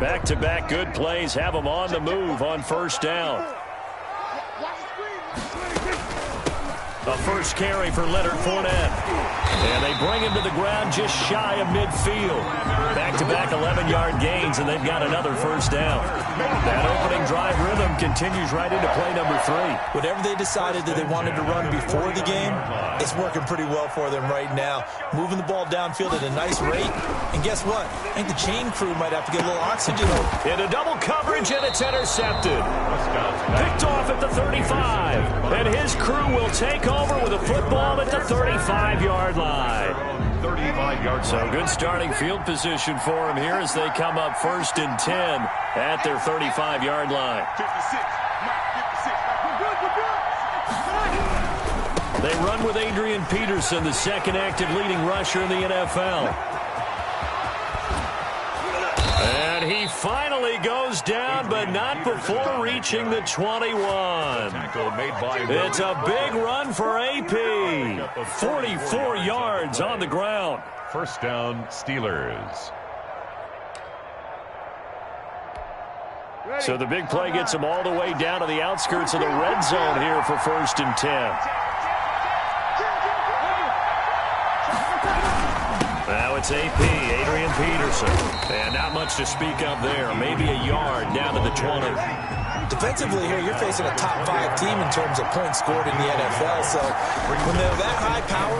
Back-to-back good plays have them on the move on first down. A first carry for Leonard Fournette. And they bring him to the ground just shy of midfield. Back-to-back 11-yard gains, and they've got another first down. That opening drive rhythm continues right into play number 3. Whatever they decided that they wanted to run before the game, it's working pretty well for them right now. Moving the ball downfield at a nice rate. And guess what? I think the chain crew might have to get a little oxygen. Into double coverage, and it's intercepted. Picked off at the 35. And his crew will take over with a football at the 35-yard line. So good starting field position for him here as they come up 1st and 10 at their 35-yard line. They run with Adrian Peterson, the second active leading rusher in the NFL. And he finally goes down, but not before reaching the 21. It's a big run for AP. 44 yards on the ground. First down, Steelers. So the big play gets them all the way down to the outskirts of the red zone here for 1st and 10. Now it's AP, Adrian Peterson. And not much to speak of there. Maybe a yard down to the 20. Defensively here, you're facing a top 5 team in terms of points scored in the NFL. So when they're that high power,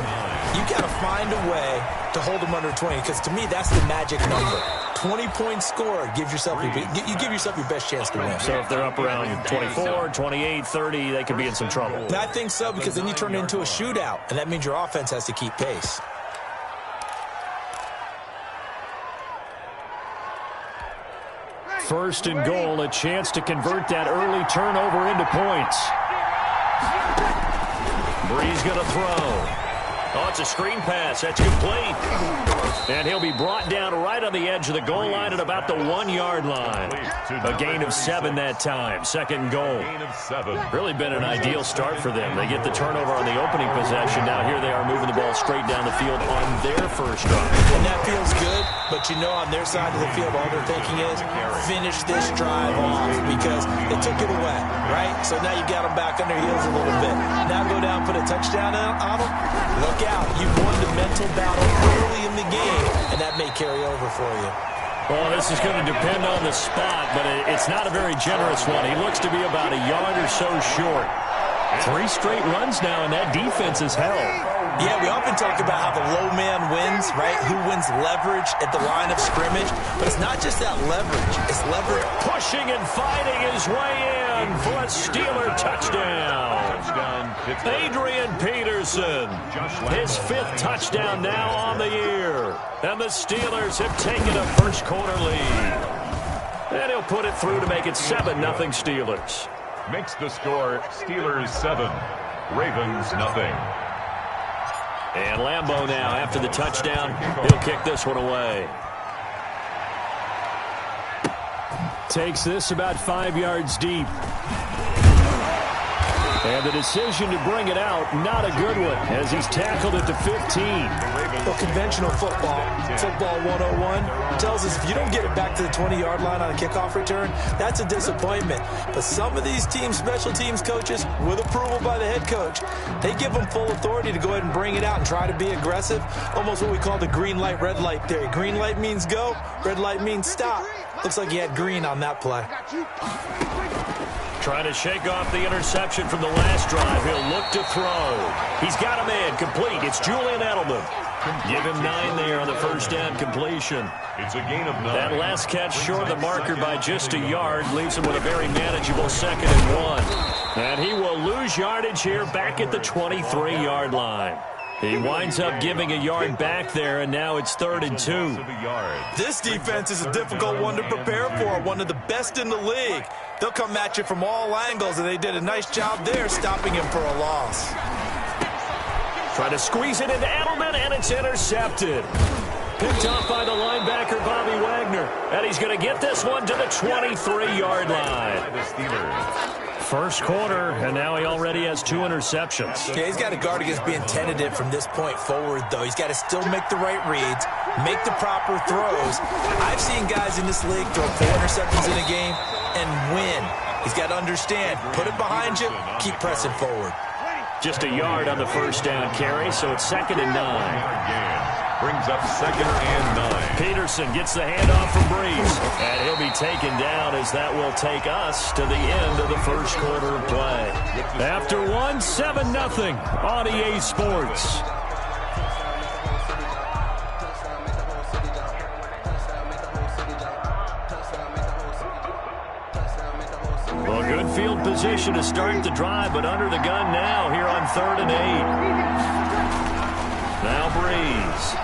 you got to find a way to hold them under 20. Because to me, that's the magic number. 20 points scored gives yourself you give yourself your best chance to win. So if they're up around 24, 28, 30, they could be in some trouble. And I think so, because then you turn it into a shootout, and that means your offense has to keep pace. First and goal, a chance to convert that early turnover into points. Bree's going to throw. Oh, it's a screen pass. That's complete. And he'll be brought down right on the edge of the goal line at about the 1-yard line. A gain of 7 that time. Second goal. Really been an ideal start for them. They get the turnover on the opening possession. Now here they are moving the ball straight down the field on their first drive. And that feels good, but you know on their side of the field all they're thinking is finish this drive off because they took it away, right? So now you got them back on their heels a little bit. Now go down, put a touchdown on them. Look out. You won the mental battle early in the game, and that may carry over for you. Well, this is going to depend on the spot, but it's not a very generous one. He looks to be about a yard or so short. 3 straight runs now, and that defense is held. Yeah, we often talk about how the low man wins, right? Who wins leverage at the line of scrimmage. But it's not just that leverage. It's leverage. Pushing and fighting his way in for a Steeler touchdown. Adrian Peterson, his 5th touchdown now on the year. And the Steelers have taken a first-quarter lead. And he'll put it through to make it 7-0 Steelers. Makes the score Steelers 7, Ravens nothing. And Lambeau now, after the touchdown, he'll kick this one away. Takes this about 5 yards deep. And the decision to bring it out, not a good one, as he's tackled at the 15. Well, conventional football 101, tells us if you don't get it back to the 20-yard line on a kickoff return, that's a disappointment. But some of these teams, special teams coaches, with approval by the head coach, they give them full authority to go ahead and bring it out and try to be aggressive, almost what we call the green light, red light theory. Green light means go, red light means stop. Looks like he had green on that play. Trying to shake off the interception from the last drive. He'll look to throw. He's got a man complete. It's Julian Edelman. Give him 9 there on the first down completion. It's a gain of 9. That last catch short of the marker by just a yard leaves him with a very manageable 2nd and 1. And he will lose yardage here back at the 23-yard line. He winds up giving a yard back there, and now it's 3rd and 2. This defense is a difficult one to prepare for, one of the best in the league. They'll come at you from all angles, and they did a nice job there stopping him for a loss. Trying to squeeze it into Edelman, and it's intercepted. Picked off by the linebacker, Bobby Wagner. And he's going to get this one to the 23-yard line. First quarter, and now he already has 2 interceptions. Yeah, he's got to guard against being tentative from this point forward, though. He's got to still make the right reads, make the proper throws. I've seen guys in this league throw 4 interceptions in a game and win. He's got to understand, put it behind you, keep pressing forward. Just a yard on the first down carry, so it's 2nd and 9. Brings up 2nd and 9. Peterson gets the handoff from Breeze, and he'll be taken down as that will take us to the end of the first quarter of play. After one, 7-0 on EA Sports. Well, good field position to start the drive, but under the gun now here on 3rd and 8. Now Breeze.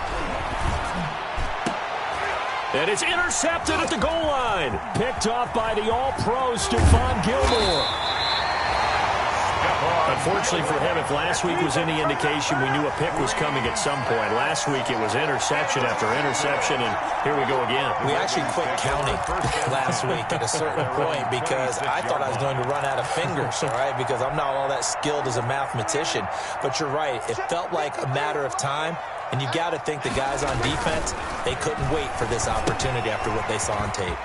And it's intercepted at the goal line. Picked off by the All-Pro Stephon Gilmore. Unfortunately for him, if last week was any indication, we knew a pick was coming at some point. Last week it was interception after interception, and here we go again. We actually quit counting last week at a certain point because I thought I was going to run out of fingers, all right, because I'm not all that skilled as a mathematician. But you're right. It felt like a matter of time, and you got to think the guys on defense, they couldn't wait for this opportunity after what they saw on tape.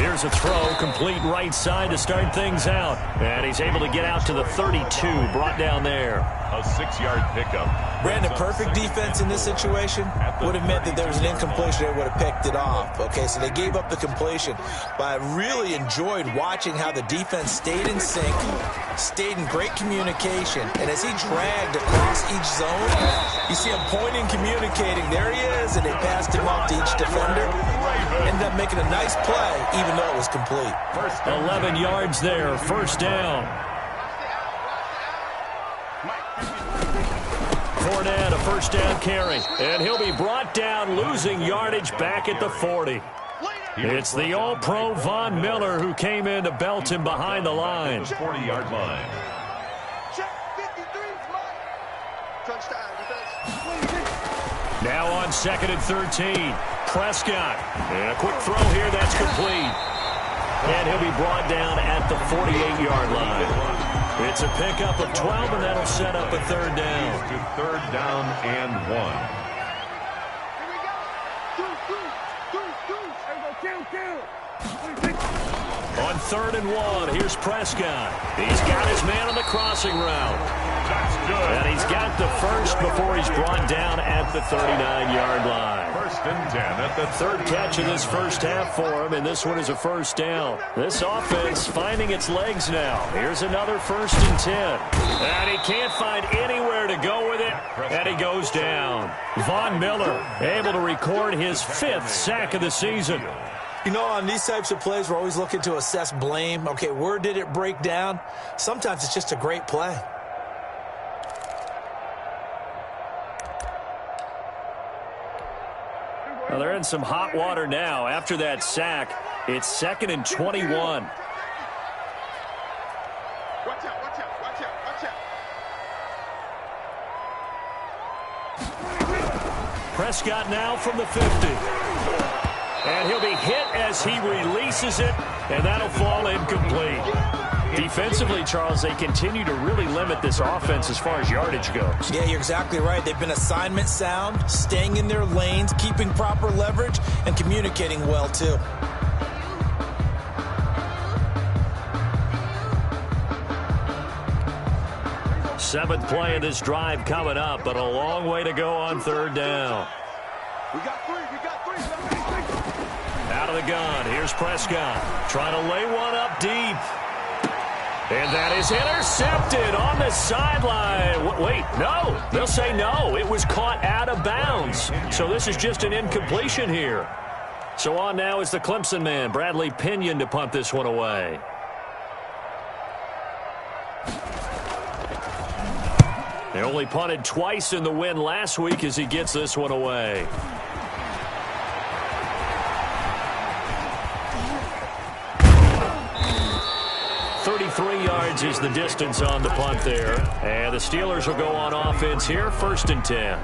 Here's a throw, complete right side to start things out. And he's able to get out to the 32, brought down there. A 6-yard pickup. Brandon, perfect defense in this situation would have meant that there was an incompletion. They would have picked it off. Okay, so they gave up the completion. But I really enjoyed watching how the defense stayed in sync, stayed in great communication. And as he dragged across each zone, you see him pointing, communicating. There he is, and they passed him off to each defender. Ended up making a nice play, even though it was complete. 11 yards there, first down. Fournette, a first down carry, and he'll be brought down, losing yardage back at the 40. It's the All-Pro Von Miller who came in to belt him behind the line. 40-yard line. Now on 2nd and 13. Prescott. And a quick throw here, that's complete. And he'll be brought down at the 48-yard line. It's a pickup of 12, and that'll set up a 3rd down. To 3rd down and 1. On 3rd and 1, here's Prescott. He's got his man on the crossing route. That's good. And he's got the first before he's brought down at the 39-yard line. 1st and 10 at the 3rd catch of this first half for him, and this one is a first down. This offense finding its legs now. Here's another 1st and 10. And he can't find anywhere to go with it, and he goes down. Von Miller able to record his 5th sack of the season. You know, on these types of plays, we're always looking to assess blame. Okay, where did it break down? Sometimes it's just a great play. Well, they're in some hot water now. After that sack, it's 2nd and 21. Watch out, watch out, watch out, watch out. Prescott now from the 50. And he'll be hit as he releases it, and that'll fall incomplete. Defensively, Charles, they continue to really limit this offense as far as yardage goes. Yeah, you're exactly right. They've been assignment sound, staying in their lanes, keeping proper leverage, and communicating well, too. Seventh play of this drive coming up, but a long way to go on 3rd down. We got three. Out of the gun, here's Prescott. Trying to lay one up deep. And that is intercepted on the sideline. Wait, no. They'll say no. It was caught out of bounds. So this is just an incompletion here. So on now is the Clemson man, Bradley Pinion, to punt this one away. They only punted twice in the win last week as he gets this one away. Yards is the distance on the punt there. And the Steelers will go on offense here, 1st and 10.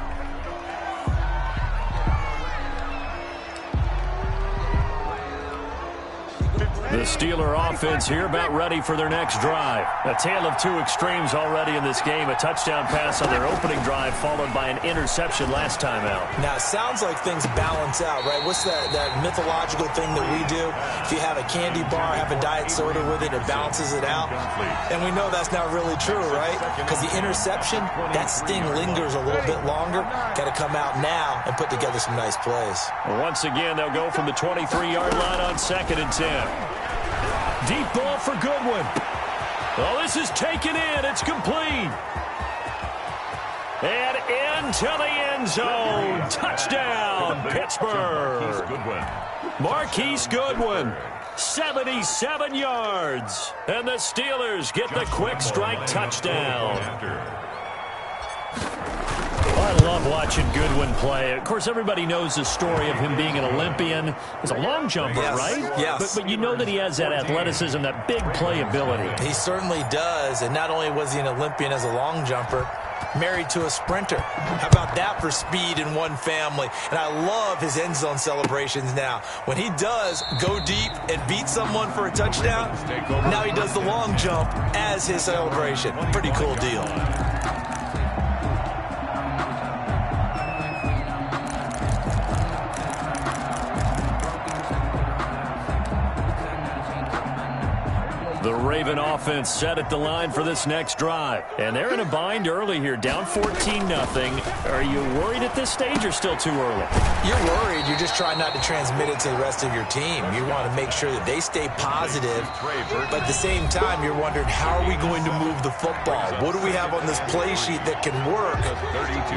The Steeler offense here about ready for their next drive. A tale of two extremes already in this game. A touchdown pass on their opening drive followed by an interception last time out. Now, it sounds like things balance out, right? What's that mythological thing that we do? If you have a candy bar, have a diet soda with it, it balances it out. And we know that's not really true, right? Because the interception, that sting lingers a little bit longer. Got to come out now and put together some nice plays. Once again, they'll go from the 23-yard line on 2nd and 10. Deep ball for Goodwin. Oh, this is taken in. It's complete. And into the end zone. Touchdown, Pittsburgh. Marquise Goodwin, 77 yards. And the Steelers get the quick strike touchdown. I love watching Goodwin play. Of course, everybody knows the story of him being an Olympian. He's a long jumper, right? Yes. But you know that he has that athleticism, that big playability. He certainly does. And not only was he an Olympian as a long jumper, married to a sprinter. How about that for speed in one family? And I love his end zone celebrations now. When he does go deep and beat someone for a touchdown, now he does the long jump as his celebration. Pretty cool deal. The Raven offense set at the line for this next drive. And they're in a bind early here, down 14-0. Are you worried at this stage or still too early? You're worried. You're just trying not to transmit it to the rest of your team. You want to make sure that they stay positive. But at the same time, you're wondering, how are we going to move the football? What do we have on this play sheet that can work?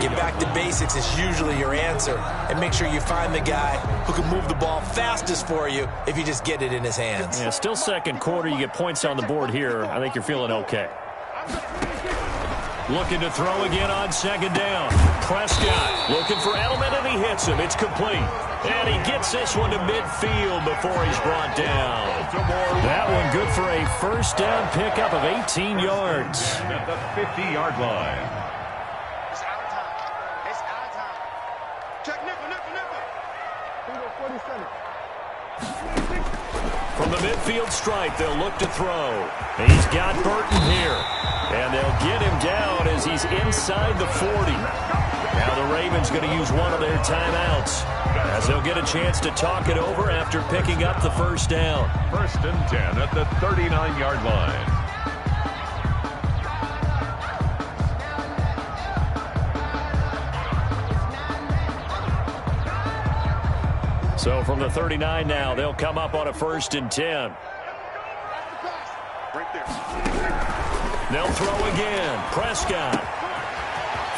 Get back to basics is usually your answer. And make sure you find the guy who can move the ball fastest for you if you just get it in his hands. Yeah, still second quarter. You get points on the board here. I think you're feeling okay. Looking to throw again on 2nd down. Prescott looking for Edelman, and he hits him. It's complete. And he gets this one to midfield before he's brought down. That one good for a first down pickup of 18 yards. At the 50-yard line. It's out of time. It's out of time. Check nickel. 47. From the midfield stripe, they'll look to throw. He's got Burton here. And they'll get him down as he's inside the 40. Now the Ravens going to use one of their timeouts, as they'll get a chance to talk it over after picking up the first down. 1st and 10 at the 39-yard line. So from the 39 now, they'll come up on a 1st and 10. Right there. They'll throw again. Prescott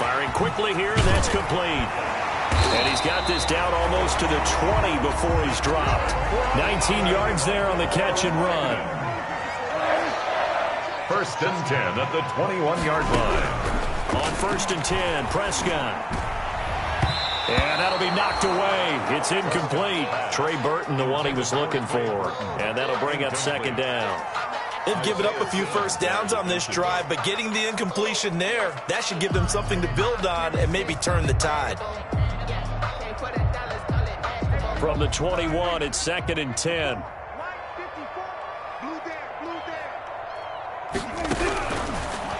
firing quickly here, and that's complete. And he's got this down almost to the 20 before he's dropped. 19 yards there on the catch and run. 1st and 10 at the 21-yard line. On 1st and 10, Prescott. And that'll be knocked away. It's incomplete. Trey Burton, the one he was looking for. And that'll bring up 2nd down. They've given up a few first downs on this drive, but getting the incompletion there, that should give them something to build on and maybe turn the tide. From the 21, it's 2nd and 10.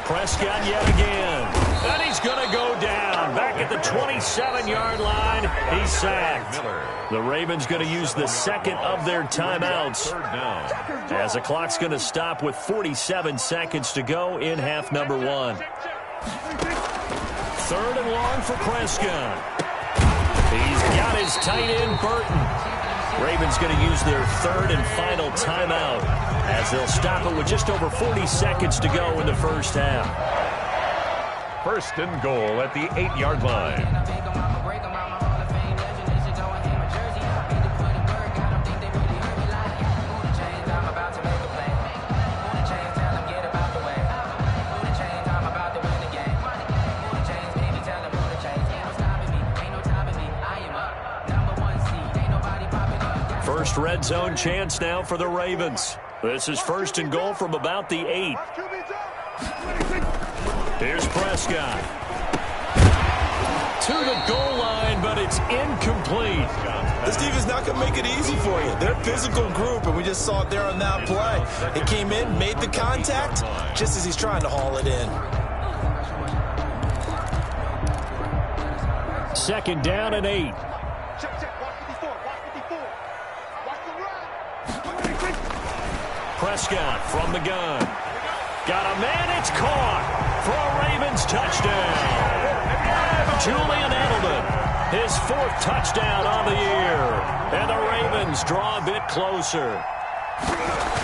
Prescott yet again. And he's going to go down. Back at the 27-yard line, he's sacked. The Ravens going to use the second of their timeouts, as the clock's going to stop with 47 seconds to go in half number 1. 3rd and long for Prescott. He's got his tight end, Burton. Ravens going to use their 3rd and final timeout, as they'll stop it with just over 40 seconds to go in the first half. 1st and goal at the 8-yard line. First red zone chance now for the Ravens. This is 1st and goal from about the 8. Here's Prescott. To the goal line, but it's incomplete. This defense is not going to make it easy for you. They're a physical group, and we just saw it there on that play. It came in, made the contact, just as he's trying to haul it in. Second down and 8. Check, 154, 154. Watch the run. Prescott from the gun. Got a man, it's caught for a Ravens touchdown. Julian Edelman, his 4th touchdown on the year. And the Ravens draw a bit closer.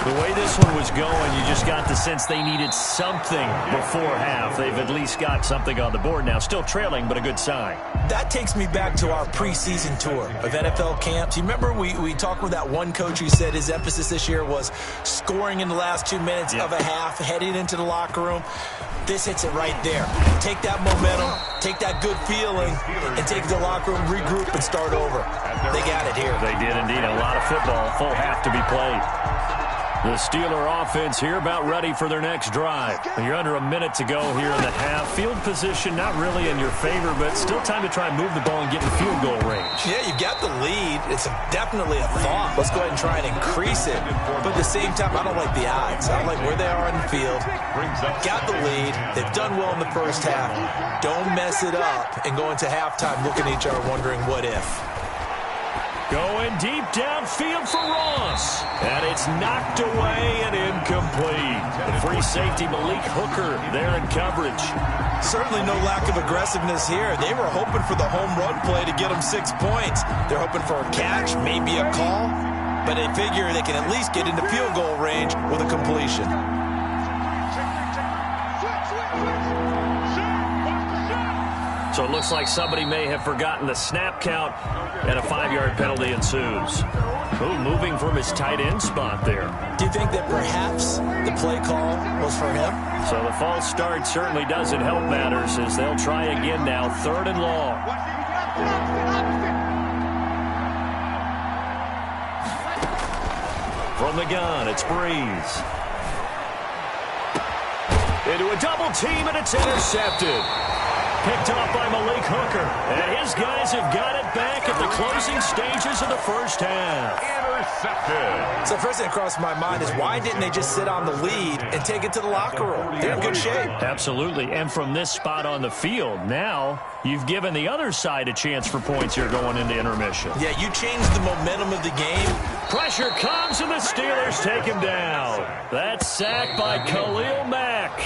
The way this one was going, you just got the sense they needed something before half. They've at least got something on the board now. Still trailing, but a good sign. That takes me back to our preseason tour of NFL camps. You remember we talked with that one coach who said his emphasis this year was scoring in the last 2 minutes of a half, heading into the locker room. This hits it right there. Take that momentum, take that good feeling, and take the locker room, regroup, and start over. They got it here. They did indeed. A lot of football, full half to be played. The Steeler offense here about ready for their next drive. You're under a minute to go here in the half. Field position not really in your favor, but still time to try and move the ball and get in field goal range. Yeah, you got the lead. It's definitely a thought. Let's go ahead and try and increase it. But at the same time, I don't like the odds. I don't like where they are on the field. Got the lead. They've done well in the first half. Don't mess it up and go into halftime looking at each other wondering what if. Going deep downfield for Ross. And it's knocked away and incomplete. The free safety Malik Hooker there in coverage. Certainly no lack of aggressiveness here. They were hoping for the home run play to get them 6 points. They're hoping for a catch, maybe a call. But they figure they can at least get into field goal range with a completion. So it looks like somebody may have forgotten the snap count, and a 5-yard penalty ensues. Ooh, moving from his tight end spot there. Do you think that perhaps the play call was for him? So the false start certainly doesn't help matters as they'll try again now, 3rd and long. From the gun, it's Breeze. Into a double team, and it's intercepted. Picked off by Malik Hooker. And his guys have got it back at the closing stages of the first half. Intercepted. So the first thing that crossed my mind is why didn't they just sit on the lead and take it to the locker room? They're in good shape. Absolutely. And from this spot on the field, now you've given the other side a chance for points here going into intermission. Yeah, you changed the momentum of the game. Pressure comes, and the Steelers take him down. That's sacked by Khalil Mack.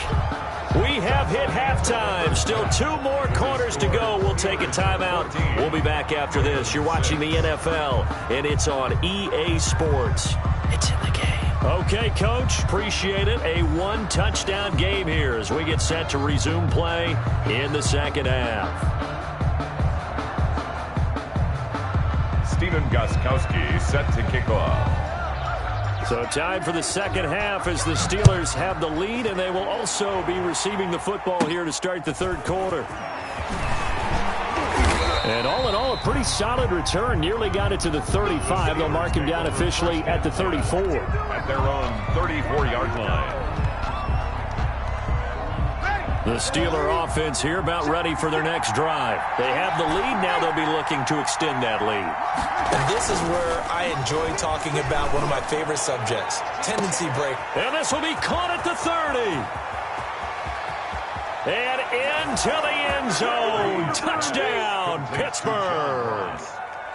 We have hit halftime. Still 2 more quarters to go. We'll take a timeout. We'll be back after this. You're watching the NFL, and it's on EA Sports. It's in the game. Okay, Coach. Appreciate it. A 1-touchdown game here as we get set to resume play in the second half. Steven Gostkowski set to kick off. So time for the second half as the Steelers have the lead, and they will also be receiving the football here to start the 3rd quarter. And all in all, a pretty solid return. Nearly got it to the 35. They'll mark him down officially at the 34. At their own 34-yard line. The Steeler offense here about ready for their next drive. They have the lead. Now they'll be looking to extend that lead. And this is where I enjoy talking about one of my favorite subjects, tendency break. And this will be caught at the 30. And into the end zone. Touchdown, Pittsburgh.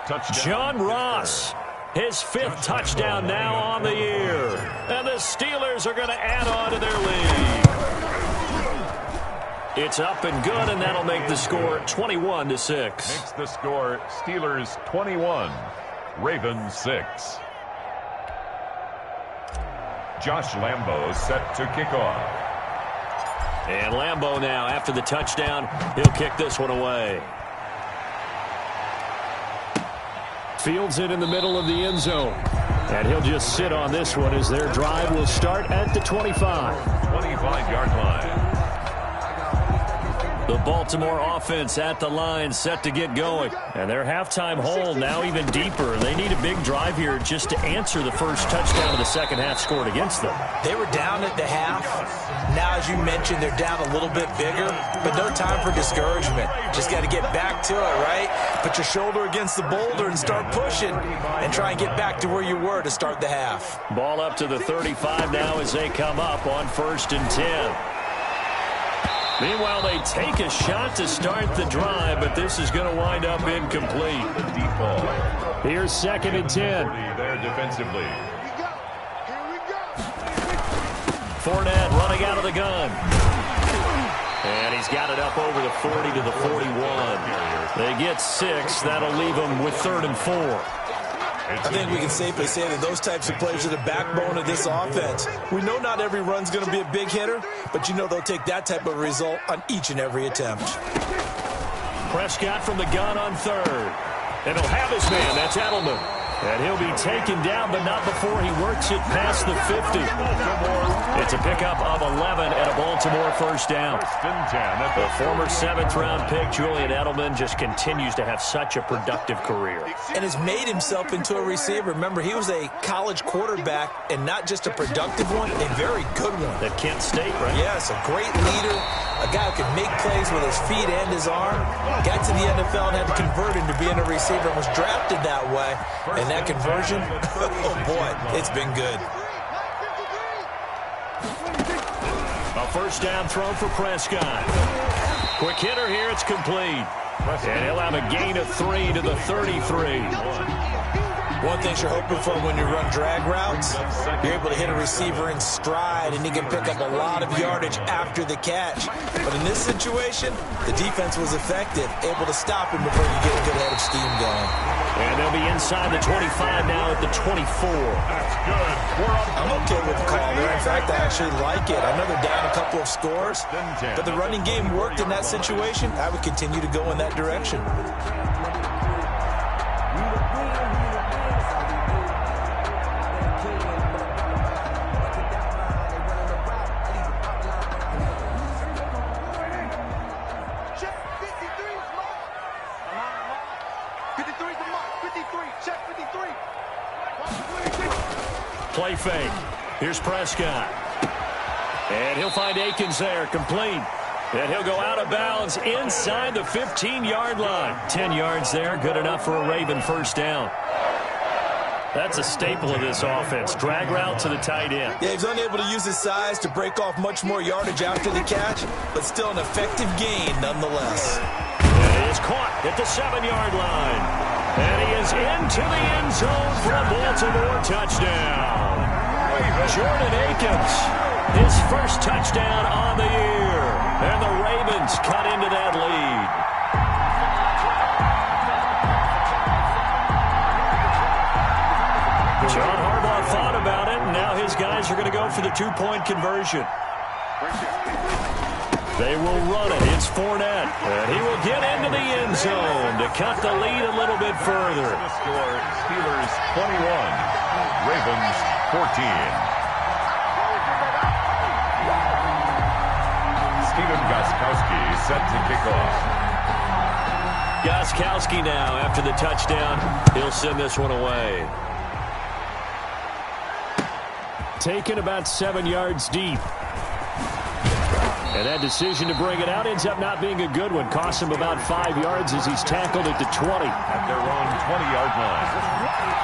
Touchdown. John Ross, his 5th touchdown now on the year. And the Steelers are going to add on to their lead. It's up and good, and that'll make the score 21-6. Makes the score Steelers 21, Ravens 6. Josh Lambo set to kick off. And Lambo now, after the touchdown, he'll kick this one away. Fields it in the middle of the end zone. And he'll just sit on this one as their drive will start at the 25. 25-yard line. The The Baltimore offense at the line, set to get going. And their halftime hole now even deeper. They need a big drive here just to answer the first touchdown of the second half scored against them. They were down at the half. Now, as you mentioned, they're down a little bit bigger, but no time for discouragement. Just got to get back to it, right? Put your shoulder against the boulder and start pushing and try and get back to where you were to start the half. Ball up to the 35 now as they come up on 1st and 10. Meanwhile, they take a shot to start the drive, but this is going to wind up incomplete. Deep ball. Here's 2nd and 10. There defensively. Fournette running out of the gun. And he's got it up over the 40 to the 41. They get 6. That'll leave them with 3rd and 4. I think we can safely say that those types of plays are the backbone of this offense. We know not every run's going to be a big hitter, but you know they'll take that type of result on each and every attempt. Prescott from the gun on 3rd. And he'll have his man. That's Edelman. And he'll be taken down, but not before he works it past the 50. It's a pickup of 11 and a Baltimore first down. The former 7th-round pick, Julian Edelman, just continues to have such a productive career. And has made himself into a receiver. Remember, he was a college quarterback, and not just a productive one, a very good one. At Kent State, right? Yes, a great leader, a guy who can make plays with his feet and his arm. Got to the NFL and had to convert into being a receiver and was drafted that way. And that conversion, oh boy, it's been good. A first down throw for Prescott. Quick hitter here, it's complete. And he'll have a gain of 3 to the 33. One thing you're hoping for when you run drag routes, you're able to hit a receiver in stride, and he can pick up a lot of yardage after the catch. But in this situation, the defense was effective, able to stop him before you get a good head of steam going. And they'll be inside the 25 now at the 24. That's good. I'm okay with the call there. In fact, I actually like it. I know they're down a couple of scores, but the running game worked in that situation. I would continue to go in that direction. Play fake. Here's Prescott. And he'll find Akins there, complete. And he'll go out of bounds inside the 15-yard line. 10 yards there, good enough for a Raven first down. That's a staple of this offense. Drag route to the tight end. Yeah, he's unable to use his size to break off much more yardage after the catch, but still an effective gain nonetheless. And he is caught at the 7-yard line. And he is into the end zone for a Baltimore touchdown. Jordan Akins, his first touchdown on the year. And the Ravens cut into that lead. John Harbaugh thought about it, and now his guys are going to go for the 2-point conversion. They will run it. It's Fournette. And he will get into the end zone to cut the lead a little bit further. The score, Steelers 21, Ravens 14. Steven Gostkowski set to kick off. Gostkowski now after the touchdown. He'll send this one away. Taken about 7 yards deep. And that decision to bring it out ends up not being a good one. Costs him about 5 yards as he's tackled at the 20. At their own 20-yard line.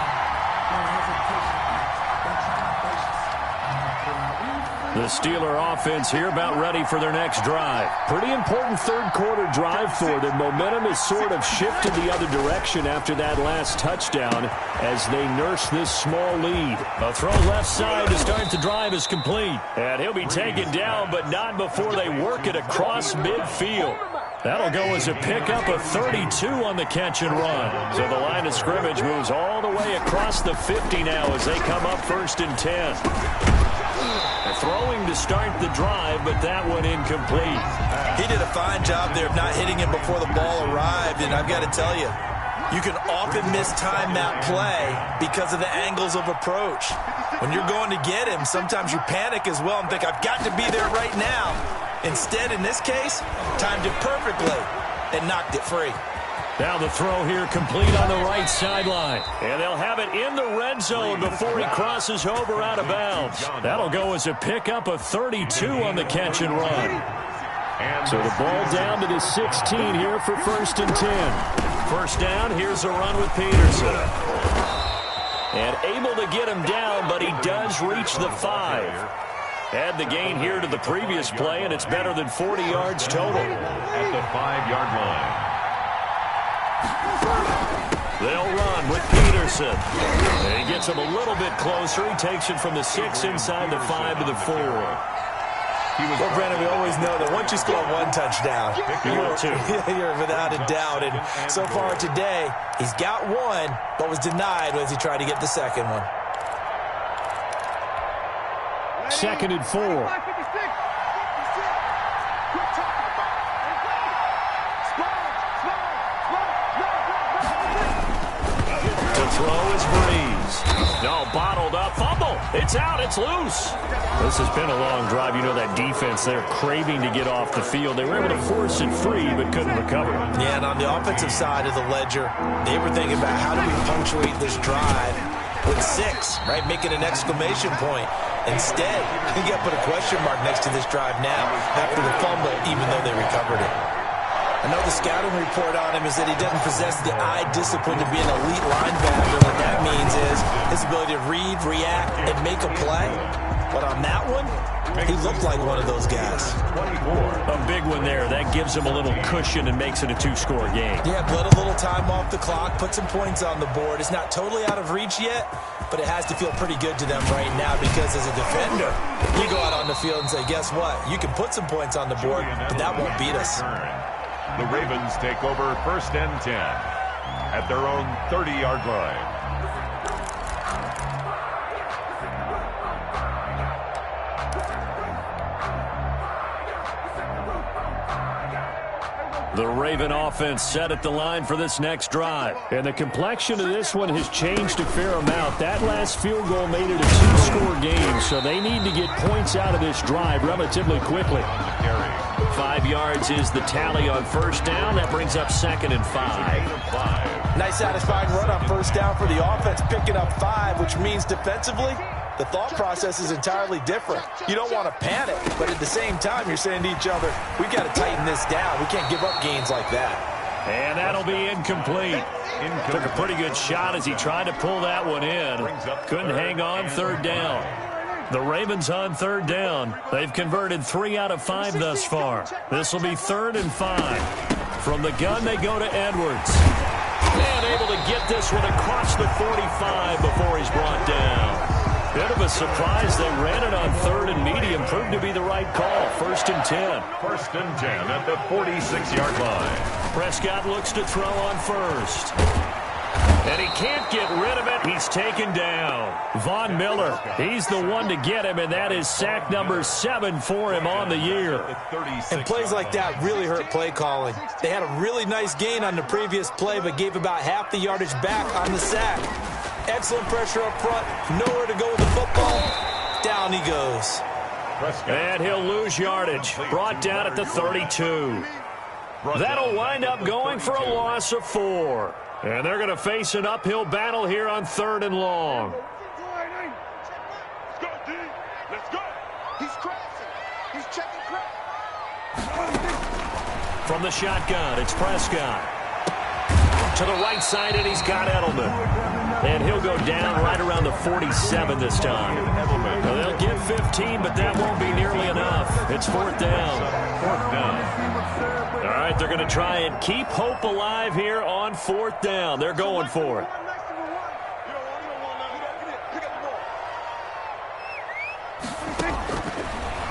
The Steeler offense here about ready for their next drive. Pretty important third-quarter drive for them. Momentum has sort of shifted the other direction after that last touchdown as they nurse this small lead. A throw left side to start the drive is complete. And he'll be taken down, but not before they work it across midfield. That'll go as a pickup of 32 on the catch and run. So the line of scrimmage moves all the way across the 50 now as they come up 1st and 10. Throwing to start the drive, but that one incomplete. He did a fine job there of not hitting him before the ball arrived, and I've got to tell you, you can often mistime that play because of the angles of approach. When you're going to get him, sometimes you panic as well and think, I've got to be there right now. Instead, in this case, timed it perfectly and knocked it free. Now the throw here complete on the right sideline. And they'll have it in the red zone before he crosses over out of bounds. That'll go as a pickup of 32 on the catch and run. So the ball down to the 16 here for 1st and 10. First down, here's a run with Peterson. And able to get him down, but he does reach the 5. Add the gain here to the previous play, and it's better than 40 yards total. At the 5-yard line. They'll run with Peterson. And he gets him a little bit closer. He takes it from the 6 inside the 5 to the 4. Well, Brandon, we always know that once you score one touchdown, you're without a doubt. And so far today, he's got one, but was denied as he tried to get the second one. 2nd and 4. Throw is Breeze. No, bottled up. Fumble. It's out. It's loose. This has been a long drive. You know that defense, they're craving to get off the field. They were able to force it free, but couldn't recover. Yeah, and on the offensive side of the ledger, they were thinking about how do we punctuate this drive with 6, right? Making an exclamation point. Instead, you got to put a question mark next to this drive now after the fumble, even though they recovered it. I know the scouting report on him is that he doesn't possess the eye discipline to be an elite linebacker. What that means is his ability to read, react, and make a play. But on that one, he looked like one of those guys. A big one there. That gives him a little cushion and makes it a 2-score game. Yeah, let a little time off the clock, put some points on the board. It's not totally out of reach yet, but it has to feel pretty good to them right now because as a defender, you go out on the field and say, guess what? You can put some points on the board, but that won't beat us. The Ravens take over 1st and 10 at their own 30-yard line. The Raven offense set at the line for this next drive. And the complexion of this one has changed a fair amount. That last field goal made it a 2-score game, so they need to get points out of this drive relatively quickly. 5 yards is the tally on 1st down. That brings up 2nd and 5. Nice satisfying run on 1st down for the offense, picking up 5, which means defensively, the thought process is entirely different. You don't want to panic, but at the same time, you're saying to each other, we've got to tighten this down. We can't give up gains like that. And that'll be incomplete. Took a pretty good shot as he tried to pull that one in. Couldn't hang on 3rd down. The Ravens on 3rd down. They've converted 3 out of 5 thus far. This will be 3rd and 5. From the gun, they go to Edwards. And able to get this one across the 45 before he's brought down. Bit of a surprise. They ran it on 3rd and medium. Proved to be the right call. 1st and 10. 1st and 10 at the 46-yard line. Prescott looks to throw on 1st. And he can't get rid of it. He's taken down. Von Miller, he's the one to get him, and that is sack number 7 for him on the year. And plays like that really hurt play calling. They had a really nice gain on the previous play, but gave about half the yardage back on the sack. Excellent pressure up front. Nowhere to go with the football. Down he goes. And he'll lose yardage. Brought down at the 32. That'll wind up going for a loss of 4. And they're going to face an uphill battle here on 3rd and long. Let's go, D. Let's go. He's crossing. He's checking crack. From the shotgun, it's Prescott. To the right side, and he's got Edelman. And he'll go down right around the 47 this time. Now, they'll get 15, but that won't be nearly enough. It's 4th down. 4th down. All right, they're going to try and keep hope alive here on 4th down. They're going for it.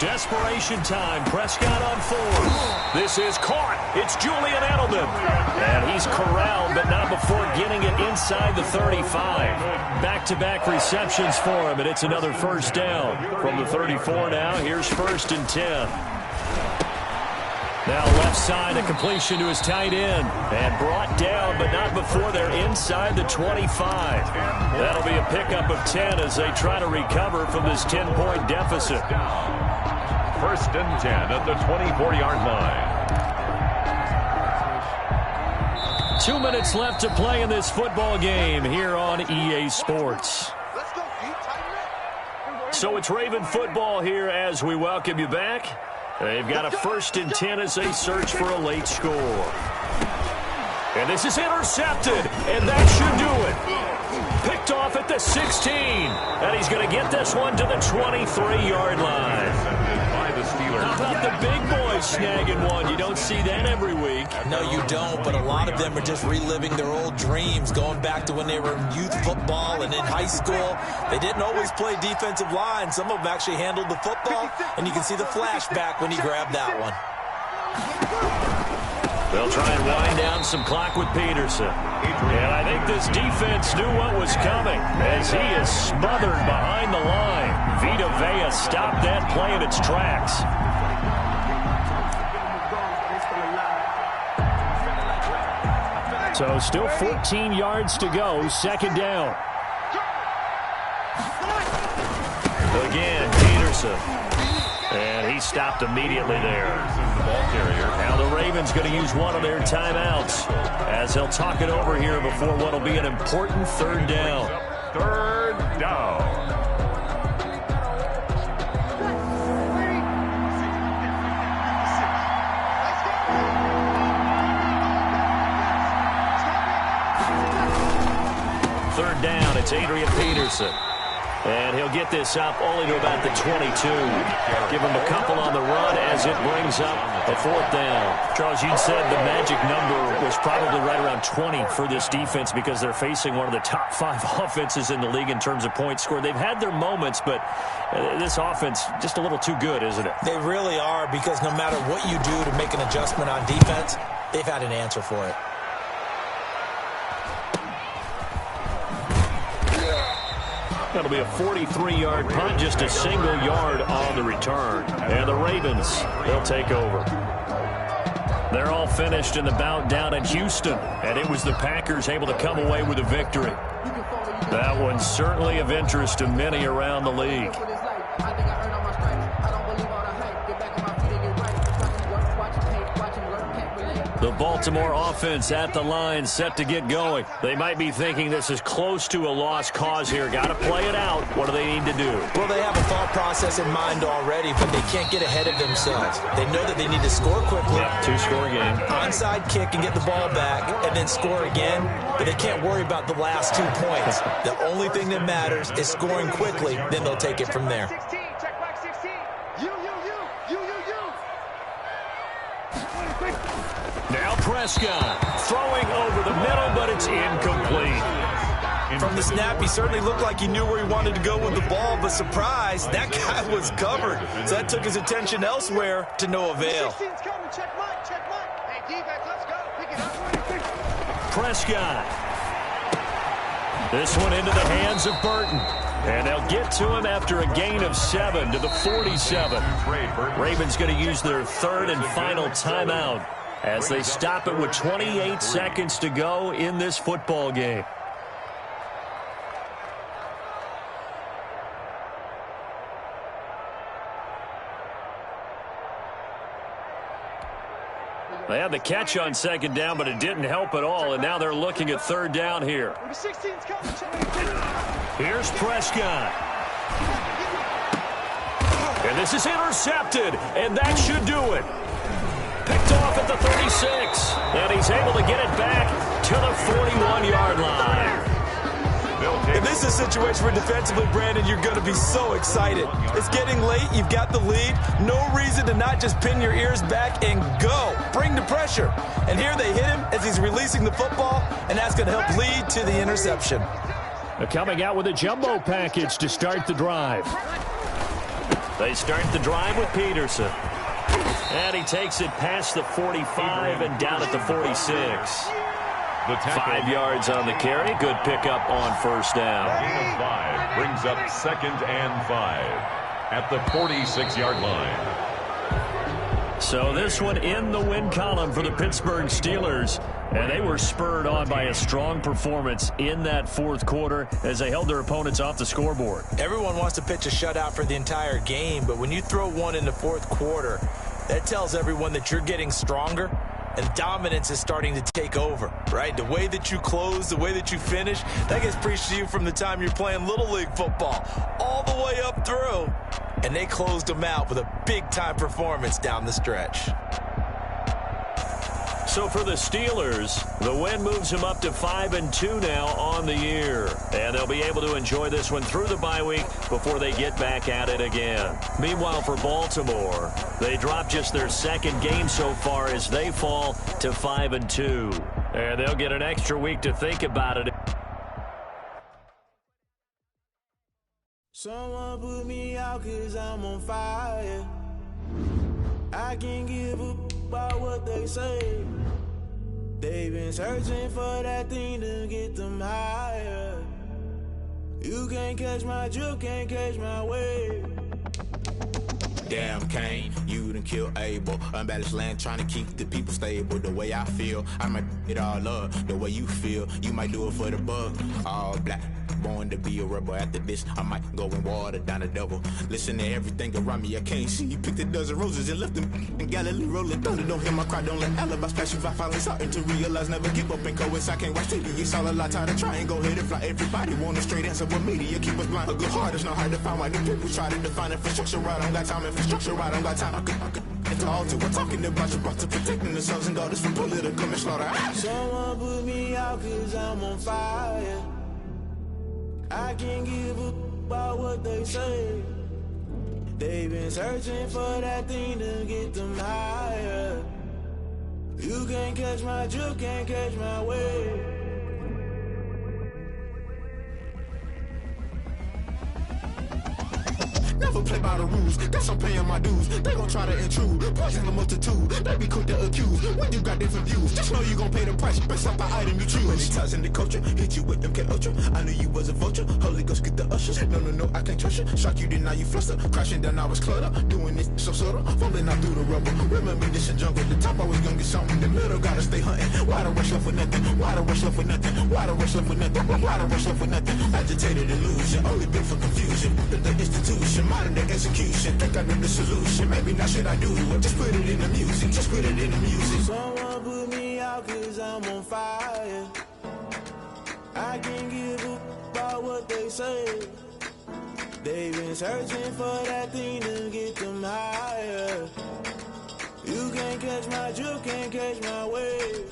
Desperation time. Prescott on 4th. This is caught. It's Julian Edelman. And he's corralled, but not before getting it inside the 35. Back-to-back receptions for him, and it's another 1st down. From the 34 now, here's 1st and 10. Now left side, a completion to his tight end. And brought down, but not before they're inside the 25. That'll be a pickup of 10 as they try to recover from this 10-point deficit. first and 10 at the 24-yard line. 2 minutes left to play in this football game here on EA Sports. So it's Raven football here as we welcome you back. They've got a first and 10 as they search for a late score. And this is intercepted, and that should do it. Picked off at the 16, and he's going to get this one to the 23-yard line. How about the big boys snagging one? You don't see that every week. No, you don't, but a lot of them are just reliving their old dreams, going back to when they were in youth football and in high school. They didn't always play defensive line. Some of them actually handled the football, and you can see the flashback when he grabbed that one. They'll try and wind down some clock with Peterson. And I think this defense knew what was coming as he is smothered behind the line. Vita Vea stopped that play in its tracks. So still 14 yards to go, second down. Again, Peterson. And he stopped immediately there. Now the Ravens going to use one of their timeouts as they'll talk it over here before what will be an important third down. Third down. Third down, it's Adrian Peterson. And he'll get this up only to about the 22. Give him a couple on the run as it brings up a fourth down. Charles, you said the magic number was probably right around 20 for this defense because they're facing one of the top 5 offenses in the league in terms of points scored. They've had their moments, but this offense just a little too good, isn't it? They really are, because no matter what you do to make an adjustment on defense, they've had an answer for it. That'll be a 43-yard punt, just a single yard on the return. And the Ravens, they'll take over. They're all finished in the bout down in Houston, and it was the Packers able to come away with a victory. That one's certainly of interest to many around the league. The Baltimore offense at the line, set to get going. They might be thinking this is close to a lost cause here. Got to play it out. What do they need to do? Well, they have a thought process in mind already, but they can't get ahead of themselves. They know that they need to score quickly. Yep, 2-score game. Onside kick and get the ball back, and then score again. But they can't worry about the last 2 points. The only thing that matters is scoring quickly. Then they'll take it from there. Check back 16. You. Now Prescott throwing over the middle, but it's incomplete. From the snap, he certainly looked like he knew where he wanted to go with the ball, but surprise, that guy was covered. So that took his attention elsewhere to no avail. 16's coming. Check mine. Hey, defense, let's go. Pick it up. Prescott. This one into the hands of Burton. And they'll get to him after a gain of 7 to the 47. Ravens going to use their third and final timeout as they stop it with 28 seconds to go in this football game. They had the catch on second down, but it didn't help at all, and now they're looking at third down here. Here's Prescott. And this is intercepted, and that should do it. Picked off at the 36, and he's able to get it back to the 41-yard line. And this is a situation where defensively, Brandon, you're going to be so excited. It's getting late. You've got the lead. No reason to not just pin your ears back and go. Bring the pressure. And here they hit him as he's releasing the football, and that's going to help lead to the interception. They're coming out with a jumbo package to start the drive. They start the drive with Peterson. And he takes it past the 45 and down at the 46. 5 yards on the carry. Good pickup on first down. Gain of 5 brings up 2nd and 5 at the 46-yard line. So this one in the win column for the Pittsburgh Steelers. And they were spurred on by a strong performance in that fourth quarter as they held their opponents off the scoreboard. Everyone wants to pitch a shutout for the entire game, but when you throw one in the fourth quarter, that tells everyone that you're getting stronger and dominance is starting to take over, right? The way that you close, the way that you finish, that gets preached to you from the time you're playing Little League football all the way up through. And they closed them out with a big-time performance down the stretch. So for the Steelers, the win moves them up to 5-2 now on the year. And they'll be able to enjoy this one through the bye week before they get back at it again. Meanwhile, for Baltimore, they dropped just their second game so far as they fall to 5-2. And they'll get an extra week to think about it. Someone put me out 'cause I'm on fire. I can't give a about what they say. They've been searching for that thing to get them higher. You can't catch my drift, can't catch my wave. Damn, Kane, you done killed Abel. Unbalanced land, trying to keep the people stable. The way I feel, I might it all up. The way you feel, you might do it for the bug. All black, born to be a rebel. After this, I might go and water down the double. Listen to everything around me, I can't see. You picked a dozen roses and left them in Galilee rolling thunder. Don't hear my cry, don't let alibis pass you. I finally starting to realize, never give up and coincide. I can't watch TV, it's all a lot. Tired of trying, go ahead and fly. Everybody want a straight answer, but media keep us blind. A good heart is not hard to find. Why do people try to define infrastructure right? I don't got time, infrastructure right, I don't got time. I could it's all to we're talking about you, about to protecting the sons and daughters from political manslaughter. Someone put me out 'cause I'm on fire. I can't give a about what they say. They've been searching for that thing to get them higher. You can't catch my drift, can't catch my wave. Never play by the rules, guess I'm paying my dues. They gon' try to intrude, poison the multitude. They be quick to accuse, when you got different views. Just know you gon' pay the price, based off the item you choose. Many ties in the culture, hit you with them K-Ultra. I knew you was a vulture, Holy Ghost get the ushers. No, I can't trust you. Shock you, then now you fluster. Crashing down, I was cluttered. Doing this so subtle, falling out through the rubble. Remember this a jungle, the top always gonna get something. In the middle, gotta stay hunting. Why the rush left with nothing? Why the rush left with nothing? Why the rush left with nothing? Why the rush left with nothing? Agitated illusion, only been for confusion. The institution, modern day execution. Think I know the solution. Maybe not should I do it? Just put it in the music. Just put it in the music. Someone put me out 'cause I'm on fire. I can't give a about what they say. They've been searching for that thing to get them higher. You can't catch my drift, can't catch my wave.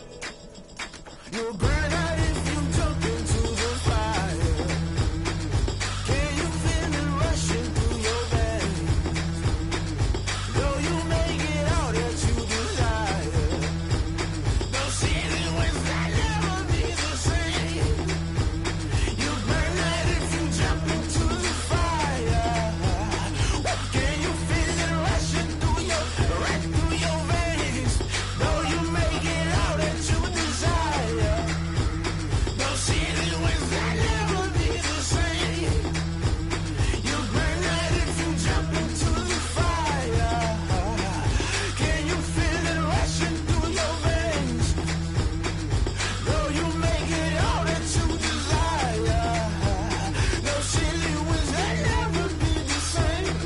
You'll burn out if you jump into the fire. Can you feel it rushing through your veins? Though you make it all that you desire. No ceiling wins that never be the same. You burn out if you jump into the fire. Can you feel it rushing through your veins? Though you make it all that you desire. No ceiling wins that never be the same. You burn out if you jump into the fire. Can you feel it rushing through your veins? Though you make it all that you desire. No ceiling wins that never be the same.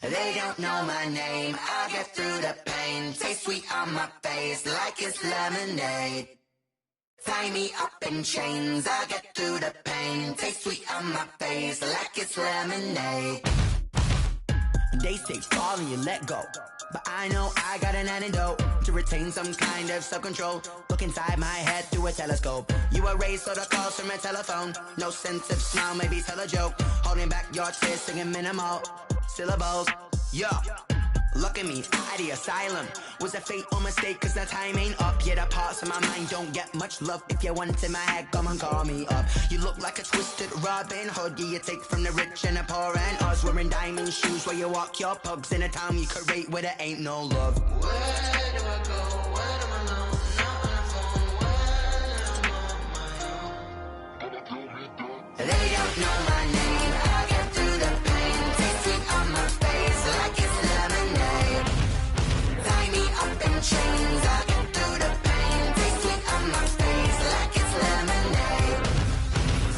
They don't know my name, I get through the pain. Taste sweet on my face like it's lemonade. Tie me up in chains, I get through the pain. Taste sweet on my face like it's lemonade. They say fall and you let go, but I know I got an antidote to retain some kind of self-control. Look inside my head through a telescope. You erase all the calls from a telephone. No sense of smile, maybe tell a joke. Holding back your tears, singing minimal syllables. Yeah, Look at me, out of the asylum. Was a fate or mistake, cause the time ain't up. Yet the parts of my mind don't get much love. If you want in my head, come and call me up. You look like a twisted Robin Hood. You take from the rich and the poor and us. Wearing diamond shoes where you walk your pugs. In a town you create where there ain't no love. Where do I go? Where am I alone? Not on the phone. When I'm on my own. They don't know my name. I get through the pain. Taste sweet on my face like it's lemonade. Tie me up in chains. I get through the pain. Taste sweet on my face like it's lemonade.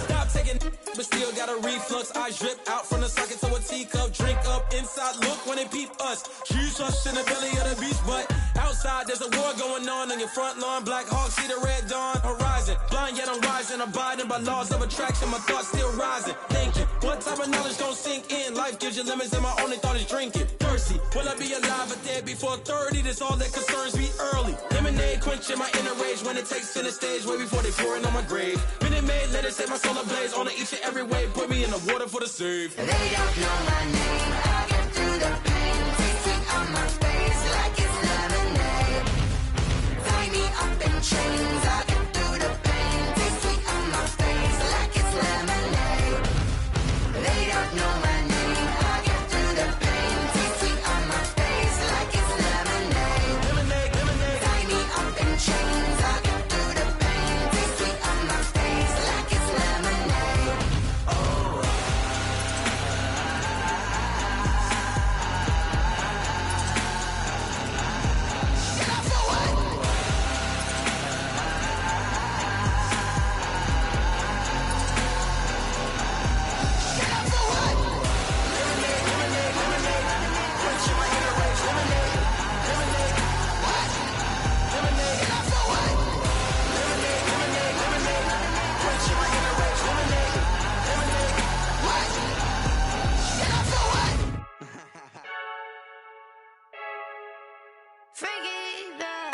Stop taking, but still got a reflux. I drip out from the socket to a teacup. Drink up inside, look when they peep us. Shoes us in the belly of the beast, but outside there's a war going on your front lawn. Black Hawk, see the red dawn horizon. Blind yet I'm rising, abiding by laws of attraction. My thoughts still rising, thinking what type of knowledge gon' sink in? Life gives you lemons and my only thought is drinking. Thirsty, will I be alive or dead before 30? That's all that concerns me early. Lemonade quenching my inner rage when it takes center stage way before they pour it on my grave. Minute Maid, let it set my soul ablaze on each and every way. Put me in the water for the save. They don't know my name. I get through the pain. Taste sweet on my face like it's lemonade. Tie me up in chains. I get through the pain. Taste sweet on my face like it's lemonade. They don't know my name. I get through the pain. Taste sweet on my face like it's lemonade. Lemonade, lemonade. Tie me up in chains. I get through the pain. Taste sweet on my face like it's lemonade.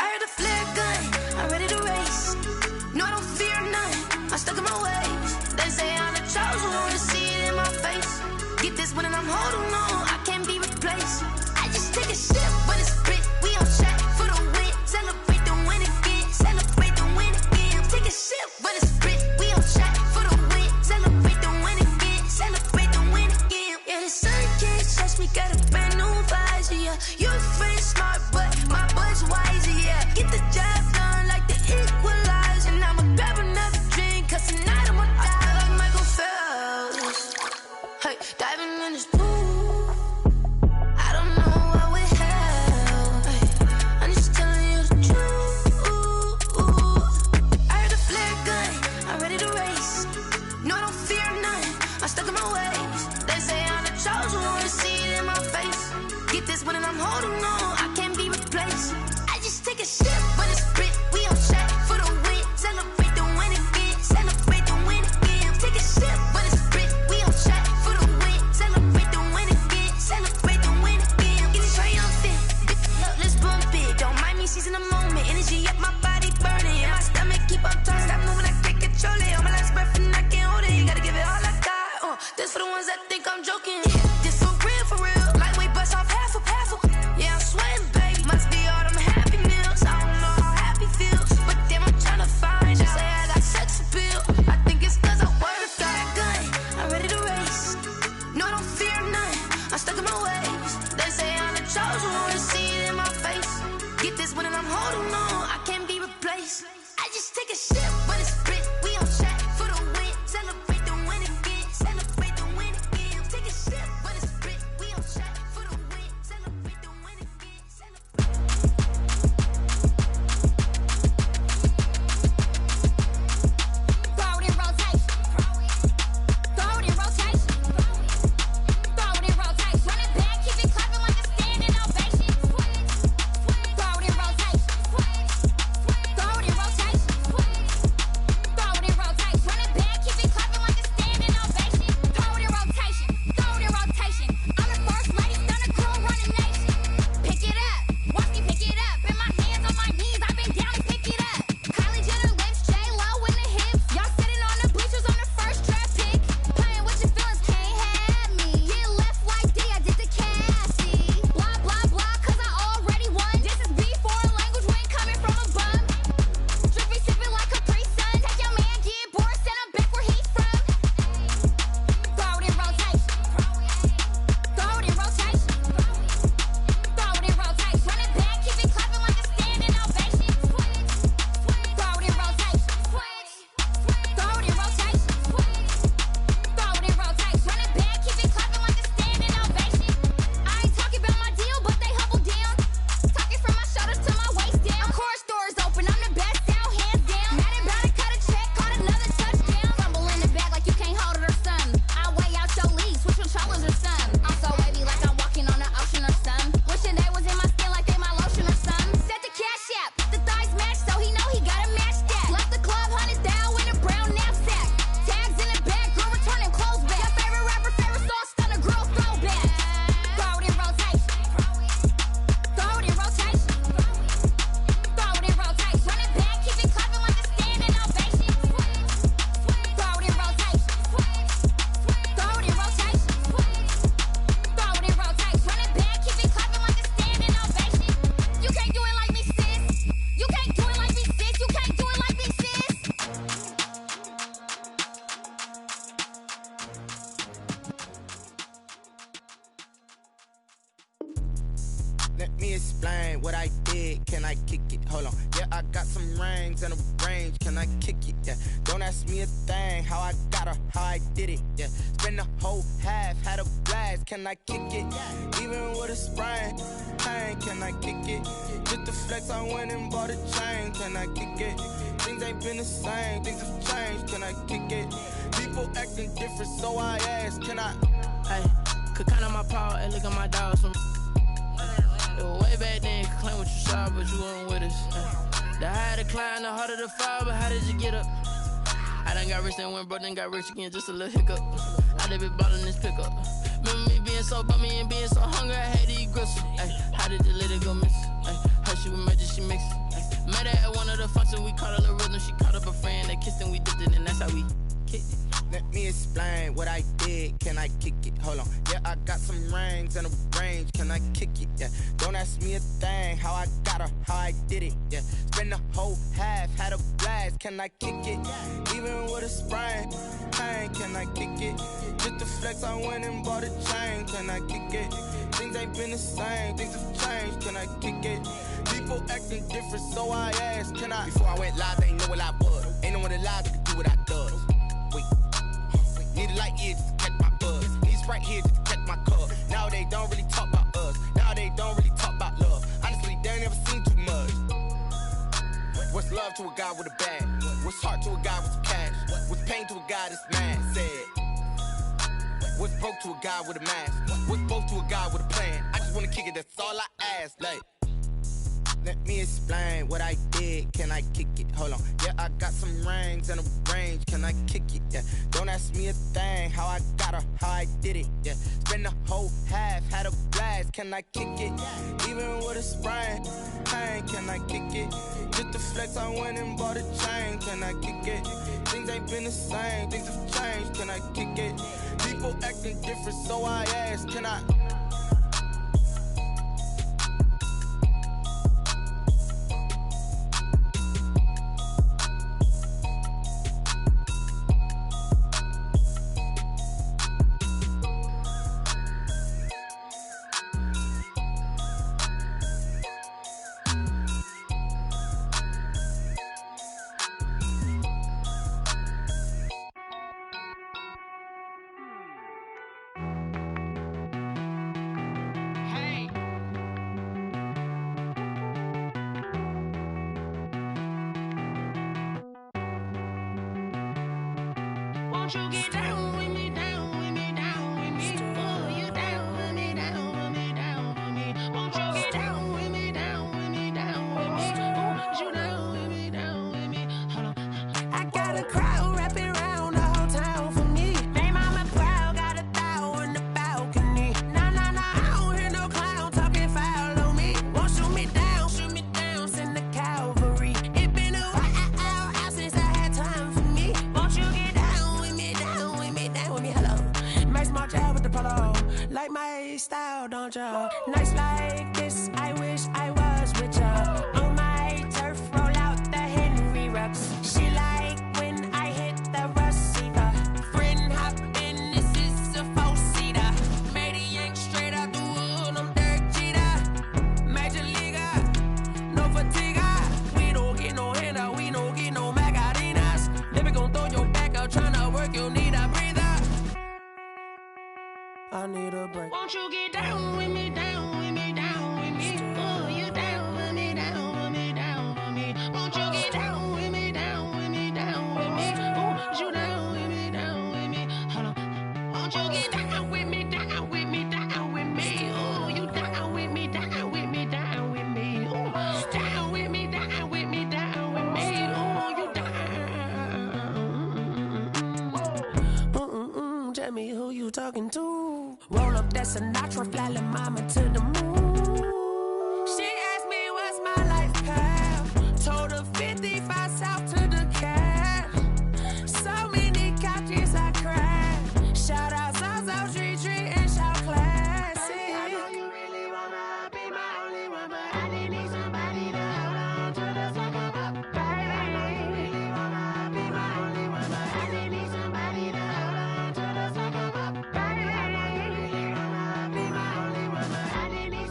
I heard a flare gun, I'm ready to race. No, I don't fear none, I'm stuck in my ways. They say I'm the chosen one, to see it in my face. Get this one and I'm holding on, I can't be replaced. I just take a sip when it's split, we on track for the win. Celebrate the win again, celebrate the win again. Take a sip when it's split, we on track for the win. Celebrate the win again, celebrate the win again. Yeah, the sun can't touch me, got a brand new visor, yeah. You're friend smart, but my bud's wiser, yeah. Get the job done like the equalizer. And I'ma grab another drink, cause tonight I'ma die like Michael Phelps. Hey, diving in this pool, I don't know what would help. Hey, I'm just telling you the truth. I heard a flare gun, I'm ready to race. No, I don't fear none, I'm stuck in my ways. They say I'm the chosen one, to see it in my face. Get this one and I'm holding on, I can't be replaced. I just take a sip when it's split, we on track for the win. Celebrate the win again, celebrate the win again. Take a sip when it's split, we on track for the win. Celebrate the win again, celebrate the win again. Get it triumphant, let's bump it. Don't mind me seizing the moment, energy up my body burning. And my stomach keep on turning, stop moving, I can't control it. On my last breath and I can't hold it, you gotta give it all I got. This for the ones that think I'm joking. This for real, lightweight bust off half a. Yeah, I'm sweating, baby. Must be all them happy meals. I don't know how happy feels, but damn, I'm trying to find out. Say I got sex appeal. I think it's cause I wear a flat gun. I'm ready to race. No, I don't fear none. I'm stuck in my ways. They say I'm the chosen one, to see it in my face. Get this one and I'm holding on, I can't be replaced. I just take a sip when it's split. We on track for the win. Celebrate the win again. Celebrate the win again. Take a sip when it's split. We on track for the win. Celebrate the win again. Throw it in rotation. Throw it in rotation. Throw it in rotation. Run it back, keep it clapping like a standing ovation. Throw it in rotation. Throw it in rotation. Let me explain what I did. Can I kick it? Hold on. Yeah, I got some rings and a range. Can I kick it? Yeah. Don't ask me a thing. How I got her, how I did it. Yeah. Spend the whole half, had a blast. Can I kick it? Even with a sprain. Pain, can I kick it? Just the flex, I went and bought a chain. Can I kick it? Things ain't been the same. Things have changed. Can I kick it? People acting different, so I ask. Can I? Hey, could count on my paw and look at my dogs from. Way back then, could claim what you saw, but you weren't with us. The higher the climb, the harder the fall, but how did you get up? I done got rich, then went broke, then got rich again, just a little hiccup. I done been ballin' this pickup. Remember me being so bummy and being so hungry, I had to eat gristle. Ay, how did you let it go miss? Ay, how she was magic, she mixed. Met her at one of the functions, we caught a little rhythm, she caught up a friend, they kissed and we dipped it, and that's how we kicked it. Let me explain what I did. Can I kick it? Hold on. Yeah, I got some rings and a range. Can I kick it? Yeah. Don't ask me a thing. How I got her, how I did it. Yeah. Spend the whole half, had a blast. Can I kick it? Even with a sprain. Pain, can I kick it? Just the flex, I went and bought a chain. Can I kick it? Things ain't been the same. Things have changed. Can I kick it? People acting different, so I asked. Can I? Before I went live, they ain't know what I was. Ain't no one alive that could do what I does. Wait. Need a light ear just to catch my buzz. Need Sprite here just to catch my cup. Now they don't really talk about us. Now they don't really talk about love. Honestly, they ain't never seen too much. What's love to a guy with a bag? What's heart to a guy with some cash? What's pain to a guy that's mad? Said. What's broke to a guy with a mask? What's both to a guy with a plan? I just wanna kick it, that's all I ask. Like, let me explain what I did. Can I kick it? Hold on. Yeah, I got some rings and a range. Can I kick it? Yeah. Don't ask me a thing. How I got her, how I did it. Yeah. Spend the whole half, had a blast. Can I kick it? Even with a sprain. Pain, can I kick it? Just the flex, I went and bought a chain. Can I kick it? Things ain't been the same. Things have changed. Can I kick it? People acting different, so I ask. Can I? Won't you get down with me, down with me, down with me? Oh, you down with me, down with me, down with me. Won't you get down with me, down with me, down with me? Oh, you down with me, down with me? Hold on. I got a crowd wrapping around the whole town for me. Made mama proud, got a thou on the balcony. Nah, nah, nah, I don't hear no clown talking foul on me. Won't shoot me down, send the cavalry. It been a while since I had time for me. Won't you get down with me, down with me, down with me? Hello. Max March out with the polo. Like my style, don't ya? Nights like this, I wish I was with ya. On my turf, roll out the Henry Rux. She like when I hit the receiver. Friend hop in, this is a four-seater. Made a yank straight out the wood, I'm Derek Jeter. Major leaguer, no fatigue. We don't get no handout, we don't get no Macarinas. Never gon' throw your back out, tryna work, you need a breather. I need a break. Won't you get down with me, down with me, down with me? Oh, you down with me, down with me, down with me? Won't you get down with me, down with me, down with me? Oh, you down with me, down with me? Hold on. Won't you get down with me, down with me, down with me? Oh, you down with me, down with me, down with me? Oh, down with me, down with me, down with me? Oh, you down. Tell me who you talking to. Roll up that Sinatra, fly la mama to the moon. She asked me what's my life path. Told her 55 south to the cab. So many couches I cried. Shout out South Street and shout classic. I know you really wanna be my only one, but I didn't need somebody to hold on to the second up. Baby, I know you really wanna be my only one, but I didn't need somebody to hold on to the second up. Baby, I know you really wanna be my only one, but I didn't need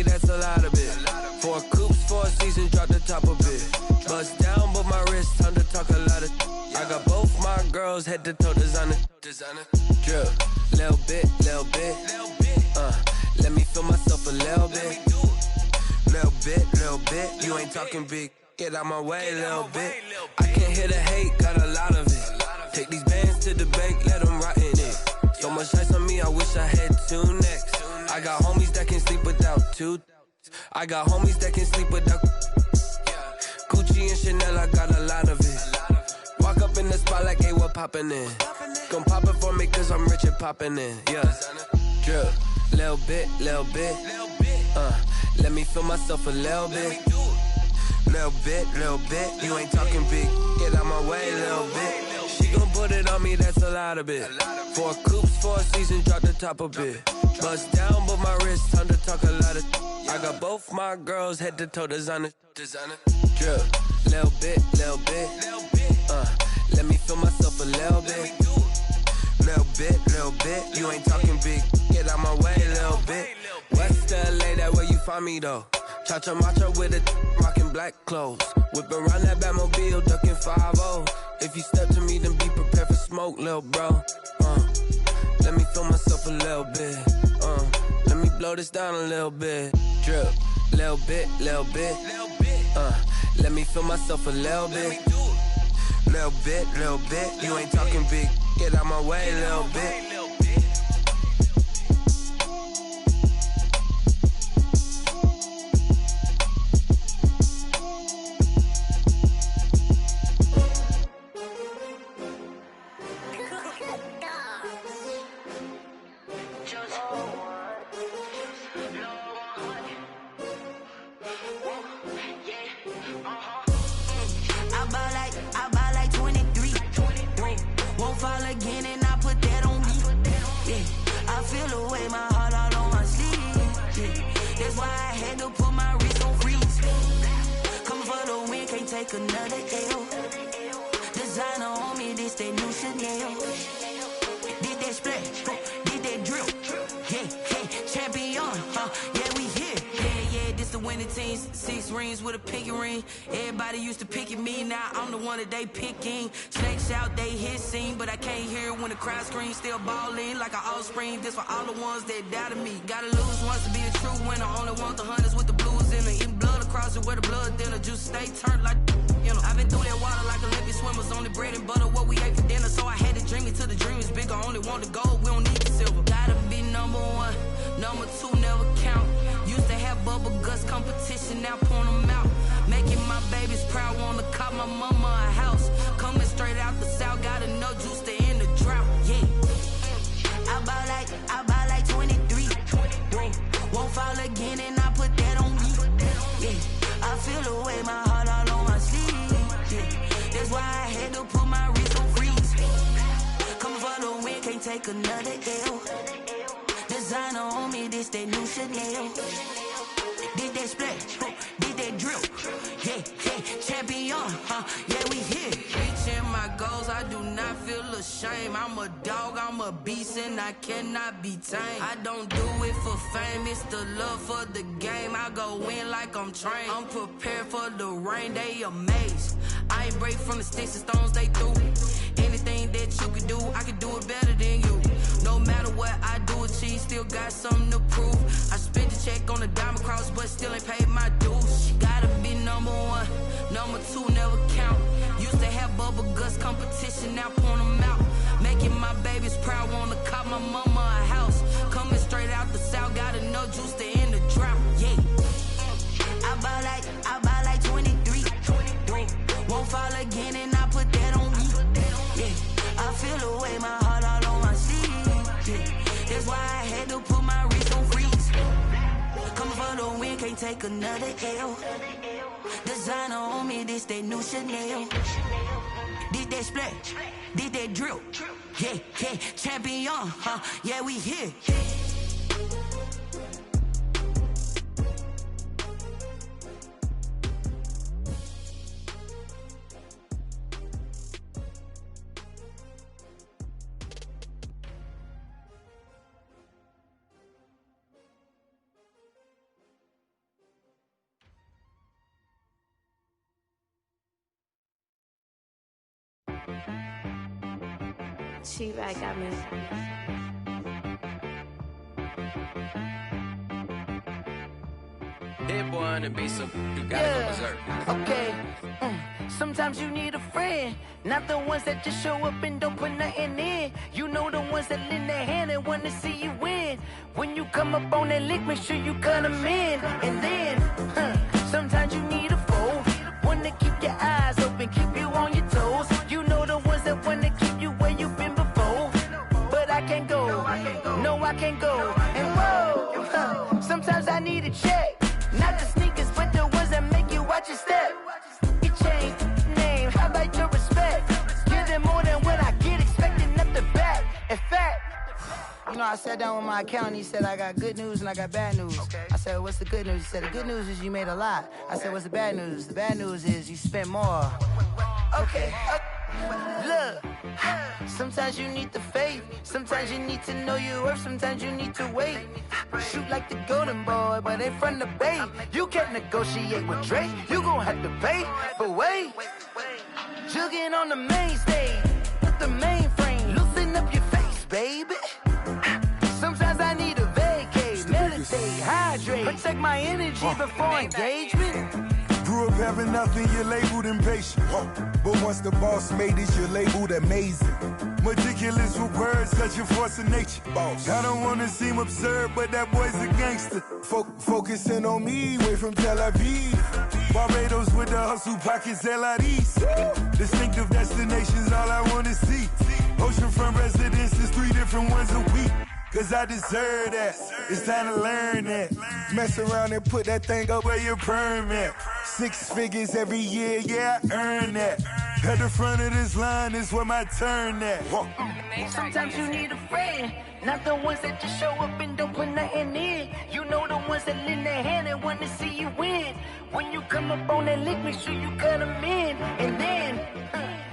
That's a lot of it. 4 coops, 4 seasons, drop the top of it. Bust down, but my wrist, time to talk a lot of. I got both my girls, head to toe designer. Drip, little bit. Let me feel myself a little bit. Little bit. You ain't talking big. Get out my way, little bit. I can't hear the hate, got a lot of it. Take these bands to the bank, let them rot in it. So much ice on me, I wish I had 2 necks. I got homies that can sleep without 2. I got homies that can sleep without Gucci and Chanel, I got a lot of it. Walk up in the spot like, hey, what poppin' in? Gon' pop it for me cause I'm rich and poppin' in. Yeah, drip, little bit. Let me feel myself a little bit. Little bit. You ain't talking big, get out my way, little bit. She gon' put it on me, that's a lot of it. 4 coops, 4 seasons, drop the top of it. Bust down, but my wrist, time to talk a lot of. I got both my girls, head to toe designer. Drip, little bit. Let me feel myself a little bit. Little bit. You ain't talking big, get out my way, little bit. West LA, that where you find me though. Cha-cha matcha with it, rockin' black clothes. Whip around that Batmobile, ducking 5-0. If you step to me, then be prepared for smoke, lil' bro. Let me feel myself a little bit. Let me blow this down a little bit. Drip, little bit. Let me feel myself a little bit. Little bit. You ain't talking big. Get out my way, little bit. Another L. Designer on me, this that new Chanel. Did that splash, did that drill. Yeah, champion, yeah, we here. Yeah, this the winning teams. 6 rings with a pinky ring. Everybody used to pick at me, now I'm the one that they picking. Snakes out, they hit scene, but I can't hear it when the crowd screams. Still ballin' like an offspring. This for all the ones that doubted me. Gotta lose once to be a true winner. Only want the hunters with the blues in it. Eating blood across it where the blood dinner. Juice stay turned like. You know, I've been through that water like Olympic swimmers. Only bread and butter, what we ate for dinner. So I had to dream it till the dream is bigger. Only want the gold, we don't need the silver. Gotta be number 1, number 2 never count. Used to have bubble guts competition, now point them out. Making my babies proud, wanna cop my mama a house. Coming straight out the south, gotta know juice to end the drought. Yeah, I buy like 23. Won't fall again and I put that on me. Yeah, I feel the way my heart all on my sleeve. That's why I had to put my wrist on freeze. Come for the win, can't take another L. Designer on me, this that new Chanel. Did that splash, did that drill. Yeah, champion, yeah, we here. Reaching my goals, I do not feel ashamed. I'm a dog, I'm a beast and I cannot be tamed. I don't do it for fame, it's the love for the game. I go in like I'm trained. I'm prepared for the rain, they amazed. I ain't break from the sticks and stones they threw. Anything that you can do, I can do it better than you. No matter what I do achieve, still got something to prove. I spent the check on the diamond cross, but still ain't paid my dues. Gotta be number one, number two never count. Used to have bubble guts competition, now point them out. Making my babies proud, wanna cop my mama a house. Coming straight out the south, got enough juice to end the drought. Yeah, I buy like 23. Won't fall again and I put that on me. Yeah, I feel the way, my heart all on my sleeve. Yeah, that's why I had to put my wrist on freeze. Coming for the win, can't take another L. Designer on me, this that new Chanel. This that splash, this that drill. Yeah, yeah, champion, huh? Yeah, we here. She right got me. Hit boy on the beat, so you gotta go berserk. Okay. Sometimes you need a friend, not the ones that just show up and don't put nothing in. You know the ones that lend their hand and wanna see you win. When you come up on that lick, make sure you cut them in. And then, sometimes you need a foe, one to keep your eyes open, keep you on your toes. You know the ones that wanna keep you where you've been before. But I can't go, no I can't go. And whoa, sometimes I need a check. Not the sneakers, but the ones that make you watch your step. You change name, how about your respect? Give them more than what I get, expecting up the back. In fact, you know, I sat down with my accountant, he said I got good news and I got bad news. I said, what's the good news? He said, the good news is you made a lot. I said, what's the bad news? The bad news is you spent more. Okay. Look, sometimes you need the faith, sometimes you need to know your worth, sometimes you need to wait. Shoot like the golden boy, but in front of the bay. You can't negotiate with Drake, you gon' have to pay. But wait, jugging on the main stage, put the mainframe, loosen up your face, baby. Sometimes I need a vacate, meditate, hydrate, protect my energy before engagement. Grew up having nothing, you're labeled impatient. But once the boss made it, you're labeled amazing. Meticulous with words, such a force of nature. Boss. I don't wanna seem absurd, but that boy's a gangster. Focusing on me, way from Tel Aviv. Barbados with the hustle pockets, LIDs. Distinctive destinations, all I wanna see. Oceanfront residences, 3 different ones a week. Cause I deserve that, it's time to learn that. Mess around and put that thing up where your permit. 6 figures every year, yeah, I earn that. At the front of this line is where my turn at. Sometimes you need a friend, not the ones that just show up and don't put nothing in. You know the ones that lend their hand and wanna see you win. When you come up on that lick, make sure you cut them in. And then,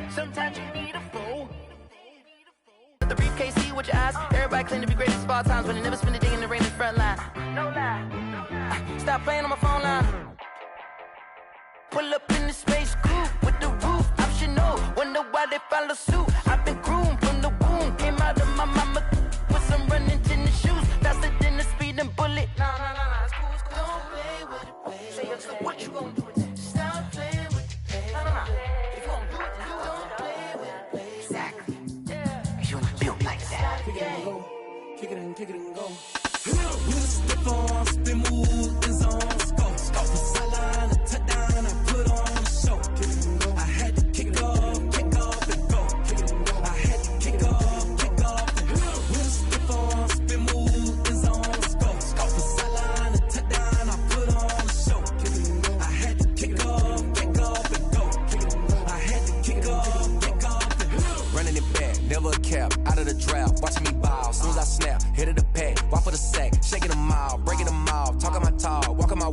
sometimes you need a fool. The briefcase, see with your eyes. Everybody claim to be greatest of all times, but they never spend a day in the rain in the front line. No lie. Stop playing on my phone line. Pull up in the space coupe with the roof optional. Wonder why they follow suit. I've been groomed from the womb. Came out of my mama with some running tennis shoes. Faster than the speeding bullet. No, it's cool, it's cool. Don't play with it, baby. Say, so what you gonna do with it? Stop playing with it, baby. No. If you gonna do it, then you don't play with it, baby. Exactly. You built like that. Kick it and go. We'll slip on, spin move, and zone, scope. Sideline, a touchdown, I put on a show. I had to kick off and go. I had to kick off and go. We'll slip on, spin move, and zone, scope. Sideline, a touchdown, I put on a show. I had to kick off and go. I had to kick off and go. Running it back, never a cap, out of the draft, watching me ball. Soon as I snap, hit of the pack, walk for the sack, shaking them all, breaking them off, talking my talk, walking my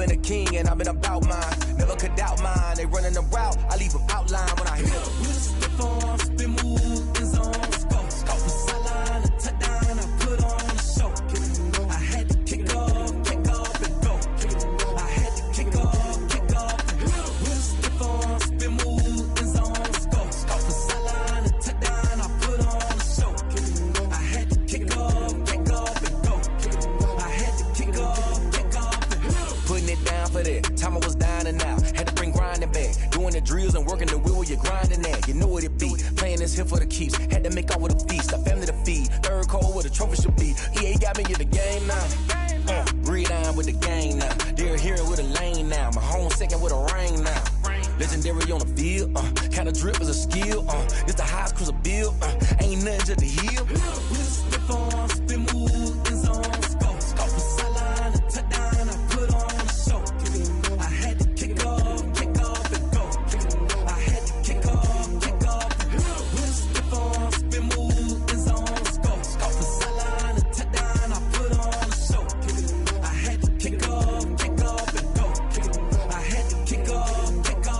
been a king and I've been about mine. Never could doubt mine. They running the route, I leave them outline when I hit them. With a stiff arm, spin move, in zone, scope. Scope from sideline to touchdown, I put on a show. I had to kick off and go. I had to kick off and go. With a stiff arm, spin move, in zone, scope. Scope from sideline to touchdown, I put on a show. I had to kick off and go. I had to kick off and go. Putting it down for that. Time I was down and out. Had to bring grinding back. Doing the drills and working the wheel where you're grinding at. You know what it be. Playing this here for the keeps. Had to make out with a feast. A family to feed. Third cold where the trophy should be. EA got me in the game now. Breathe on with the game now. They're here with a lane now. My home second with a ring now. Legendary on the field. Kinda drip is a skill. This the highest cruiser bill. Ain't nothing to the hill. With a stiff arm, spin move, in zone, scope. Scope from sideline to touchdown, I put on a show. I had to kick off and go. I had to kick off and go. With a stiff arm, spin move, in zone, scope. Scope from sideline to touchdown, I put on a show. I had to kick off and go. I had to kick off and go.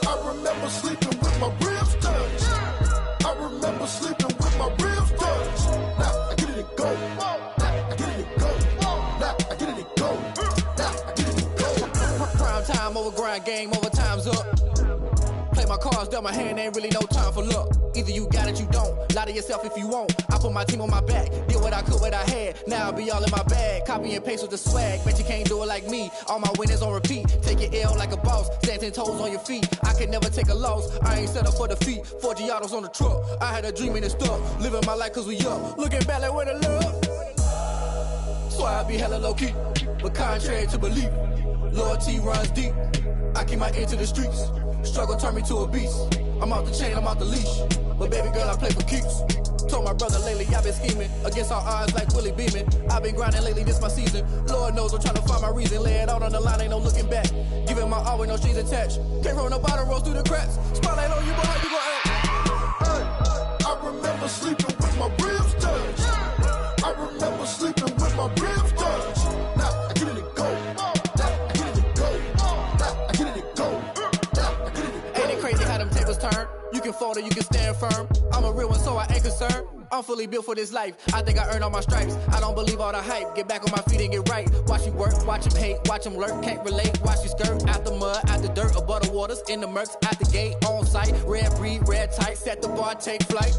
I remember sleeping with my ribs touched. I remember sleeping with my ribs touched. Now I get it and go. Now I get it and go. Now I get it and go. Now I get it and go. Prime time over grind game, over time's up. Play my cards, dealt my hand, ain't really no time for luck. Either you got it, you don't. Lie to yourself if you won't. I put my team on my back, did what I could, what I had. Now I'll be all in my bag. Copy and paste with the swag. Bet you can't do it like me. All my winners on repeat. Take your L like a boss. Stand 10 toes on your feet. I can never take a loss. I ain't set up for defeat. 4 Giottos on the truck. I had a dream and it stuck. Living my life cause we up. Looking back like where the love. So I be hella low key. But contrary to belief, loyalty runs deep. I keep my ear to the streets. Struggle turned me to a beast. I'm out the chain, I'm out the leash. But baby girl, I play for keeps. Told my brother lately, I've been scheming. Against all odds like Willie Beeman. I've been grinding lately, this my season. Lord knows I'm trying to find my reason. Lay it out on the line, ain't no looking back. Giving my all with no strings attached. Came from the bottom, rose through the cracks. Spotlight on you, but how you gon' act? I remember sleeping with my ribs touched. I remember sleeping with my ribs touched. Now I get it and go. Now I get it and go. Now I get it and go. Now I get it and go. Ain't it crazy how them tables turn? You can fold or you can stand firm. I'm a real one, so I ain't concerned. I'm fully built for this life. I think I earned all my stripes. I don't believe all the hype. Get back on my feet and get right. Watch you work, watch him hate, watch him lurk. Can't relate, watch you skirt. Out the mud, out the dirt, above the waters, in the murks, out the gate, on site. Red breed, red tight, set the bar, take flight.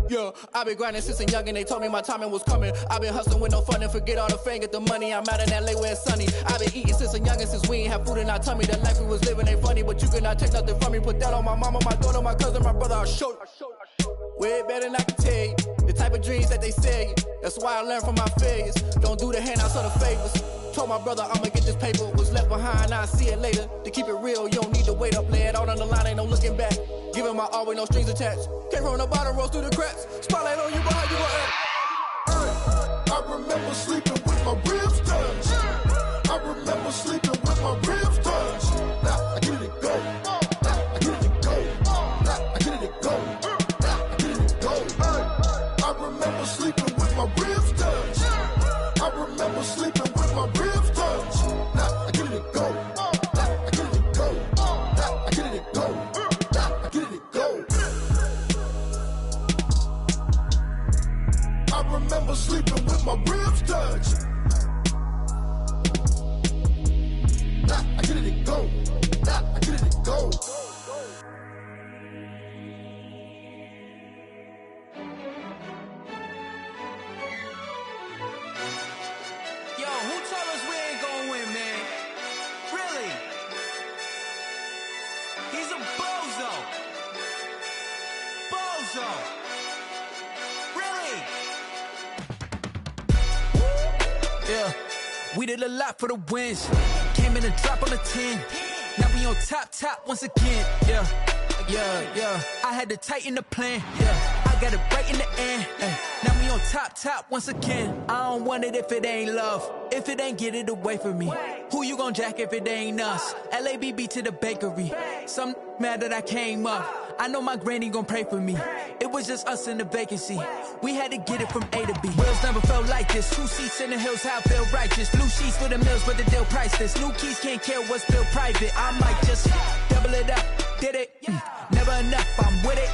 Yeah, I been grinding since a youngin', they told me my timing was coming. I been hustling with no fun and forget all the fame, get the money. I'm out in LA where it's sunny. I been eating since a youngin', since we ain't have food in our tummy. The life we was living ain't funny, but you cannot take nothing from me. Put that on my mama, my daughter, my cousin, my brother, I'll show you. Way better than I can tell you. The type of dreams that they sell you. That's why I learned from my failures. Don't do the handouts or the favors. Told my brother I'ma get this paper. Was left behind, I'll see it later. To keep it real, you don't need to wait up. Lay it out on the line, ain't no looking back. Giving my all with no strings attached. Came from the bottom, rose through the cracks. Spotlight on you, but how you gon' act? I remember sleeping with my ribs touched. I remember sleeping with my ribs touched. Now I get it and go. Now I get it and go. Now I get it and go. Now I get it and go. I remember sleeping with my ribs touched. I remember sleeping with my ribs touched. Now I get it and go. Now I get it and go. Now I get it and go. Now I get it and go. I remember sleeping with my ribs touched. Now I get it and go. Now I get it and go. Yo, who told us we ain't gonna win, man? Really? He's a bozo. Bozo. Really? Yeah. We did a lot for the wins. Came in in a drop on a 10. Now we on top once again. Yeah. I had to tighten the plan. Yeah. I got it right in the end. Now we on top once again. I don't want it if it ain't love. If it ain't, get it away from me. Who you gon' jack if it ain't us? LABB to the bakery. Some mad that I came up. I know my granny gon' pray for me. It was just us in the vacancy. We had to get it from A to B. Wheels never felt like this. 2 seats in the hills, how I feel righteous. Blue sheets for the mills, but the deal priceless. New keys can't care what's still private. I might just double it up. Did it? Never enough, I'm with it.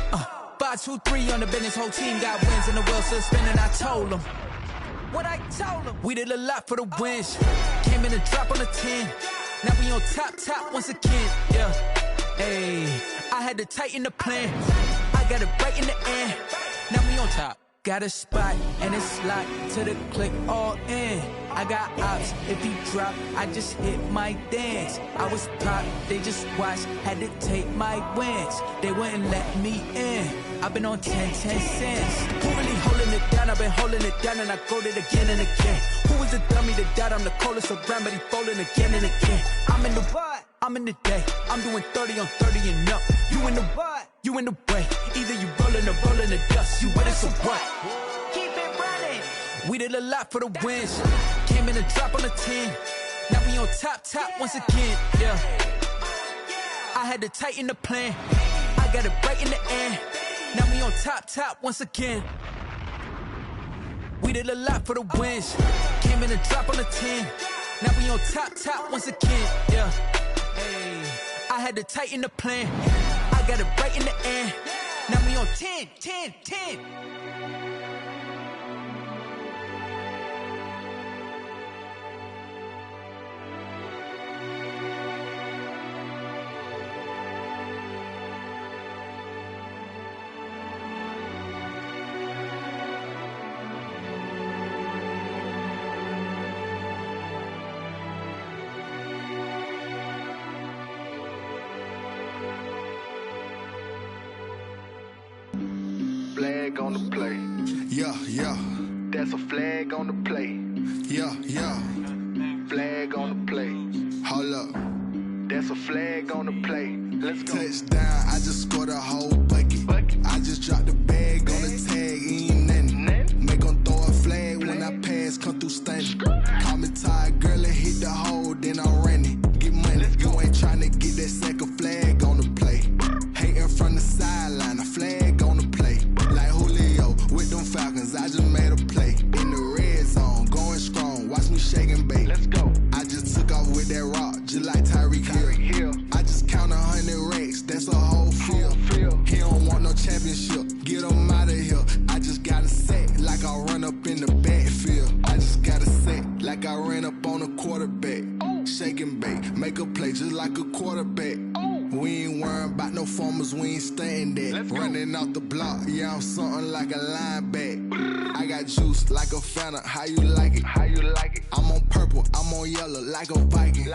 5, 2, 3 on the business. Whole team got wins and the wheels still spinning. I told them what I told them. We did a lot for the wins. Came in a drop on a 10. Now we on top once again. Yeah. Hey, I had to tighten the plan. I got it right in the end. Now we on top. Got a spot and it's locked to the click all in. I got ops, if he drop, I just hit my dance. I was pop, they just watched, had to take my wins. They wouldn't let me in. I've been on 10 cents. Who really holding it down? I've been holding it down and I go it again and again. Who was the dummy that died? I'm the coldest around, but he folding again and again. I'm in the what? I'm in the day. I'm doing 30 on 30 and up. You in the what? You in the way. Either you rolling or rolling the dust. You with us or what? Keep it running. We did a lot for the wins. Came in a drop on a 10. Now we on top once again. Yeah. I had to tighten the plan. I got it right in the end. Now we on top once again. We did a lot for the wins. Came in a drop on a 10. Now we on top once again. Yeah. Hey, I had to tighten the plan. I got it right in the end. Now we on 10. Flag on the play. Yeah. That's a flag on the play. Yeah. Flag on the play. Hold up. That's a flag on the play. Let's go. Touchdown, I just scored a whole bucket. I just dropped the bag on the tag, ain't nothing. Make 'em throw a flag when I pass, come through stunning. Call me tired, girl, and hit the hole, then I'm running. Get money, you ain't tryna get that second flag on the play. Hating from the sideline, a flag on the play. Like Julio with them Falcons, I just made a play. In the red zone, going strong, watch me shake and bake. Let's go. I just took off with that rock, just like Tyreek Hill. I just count 100 racks, that's a whole field. He don't want no championship, get him out of here. I just gotta set like I run up in the backfield. I just gotta set like I ran up on a quarterback. Shake and bake, make a play just like a quarterback. We ain't worrying about no formers, we ain't staying there. Running off the block, yeah, I'm something like a linebacker. I got juice like a Fanta, how you like it? I'm on purple, I'm on yellow like a Viking.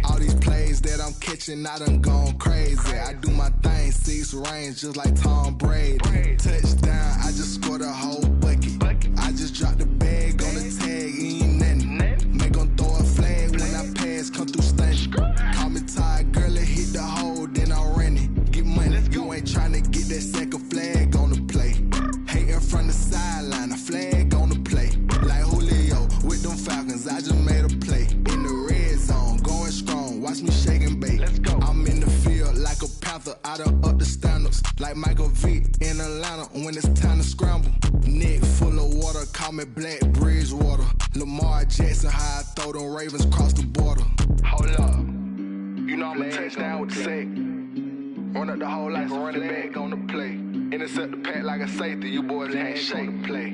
All these plays that I'm catching, I done gone crazy. I do my thing, 6 range just like Tom Brady. Touchdown, I just scored a whole bucket. I just dropped the bag on the tag, ain't nothing. Make 'em throw a flag when I pass, come through stunning. Call me tired, girl, and hit the hole, then I'm running. Get money, you ain't tryna get that second flag on the play. Hating from the sideline, a flag on the play. Like Julio with them Falcons, I just made a play. In the red zone, going strong, watch me shake and bake. I'm in the field like a panther, I done up the standards. Like Michael Vick in Atlanta when it's time to scramble. Neck full of water, call me Black Bridgewater. Lamar Jackson, how I throw them Ravens across the border. Hold up. You know I'm a touchdown with the sack. Run up the hole like a running back on the play. Intercept the pack like a safety, you boys ain't shake the play.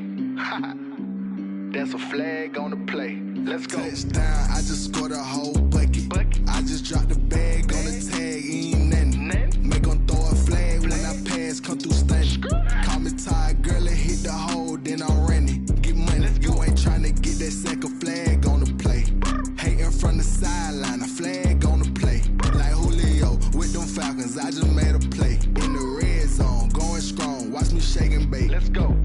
That's a flag on the play. Let's go. Touchdown, I just scored a whole bucket. I just dropped the bag on the tag, ain't nothing. Make 'em throw a flag when I pass, come through stunning. Call me tired, girl, and hit the hole, then I'm running. Get money, you ain't tryna get that second flag on the play. Hating from the sideline, a flag on the play. Like Julio with them Falcons, I just made a play. In the red zone, going strong, watch me shake and bake. Let's go.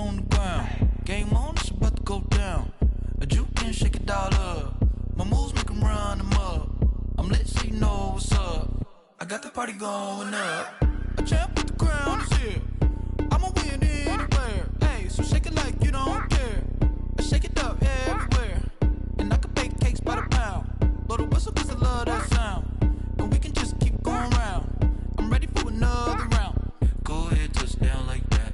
on the ground. Game on, it's about to go down. A juke can shake it all up. My moves make them run them up. I'm lit so you know what's up. I got the party going up. A champ with the crown is here. I'ma win anywhere. Hey, so shake it like you don't care. I shake it up everywhere. And I can bake cakes by the pound. Blow the whistle cause I love that sound. And we can just keep going round. I'm ready for another round. Go ahead, touch down like that.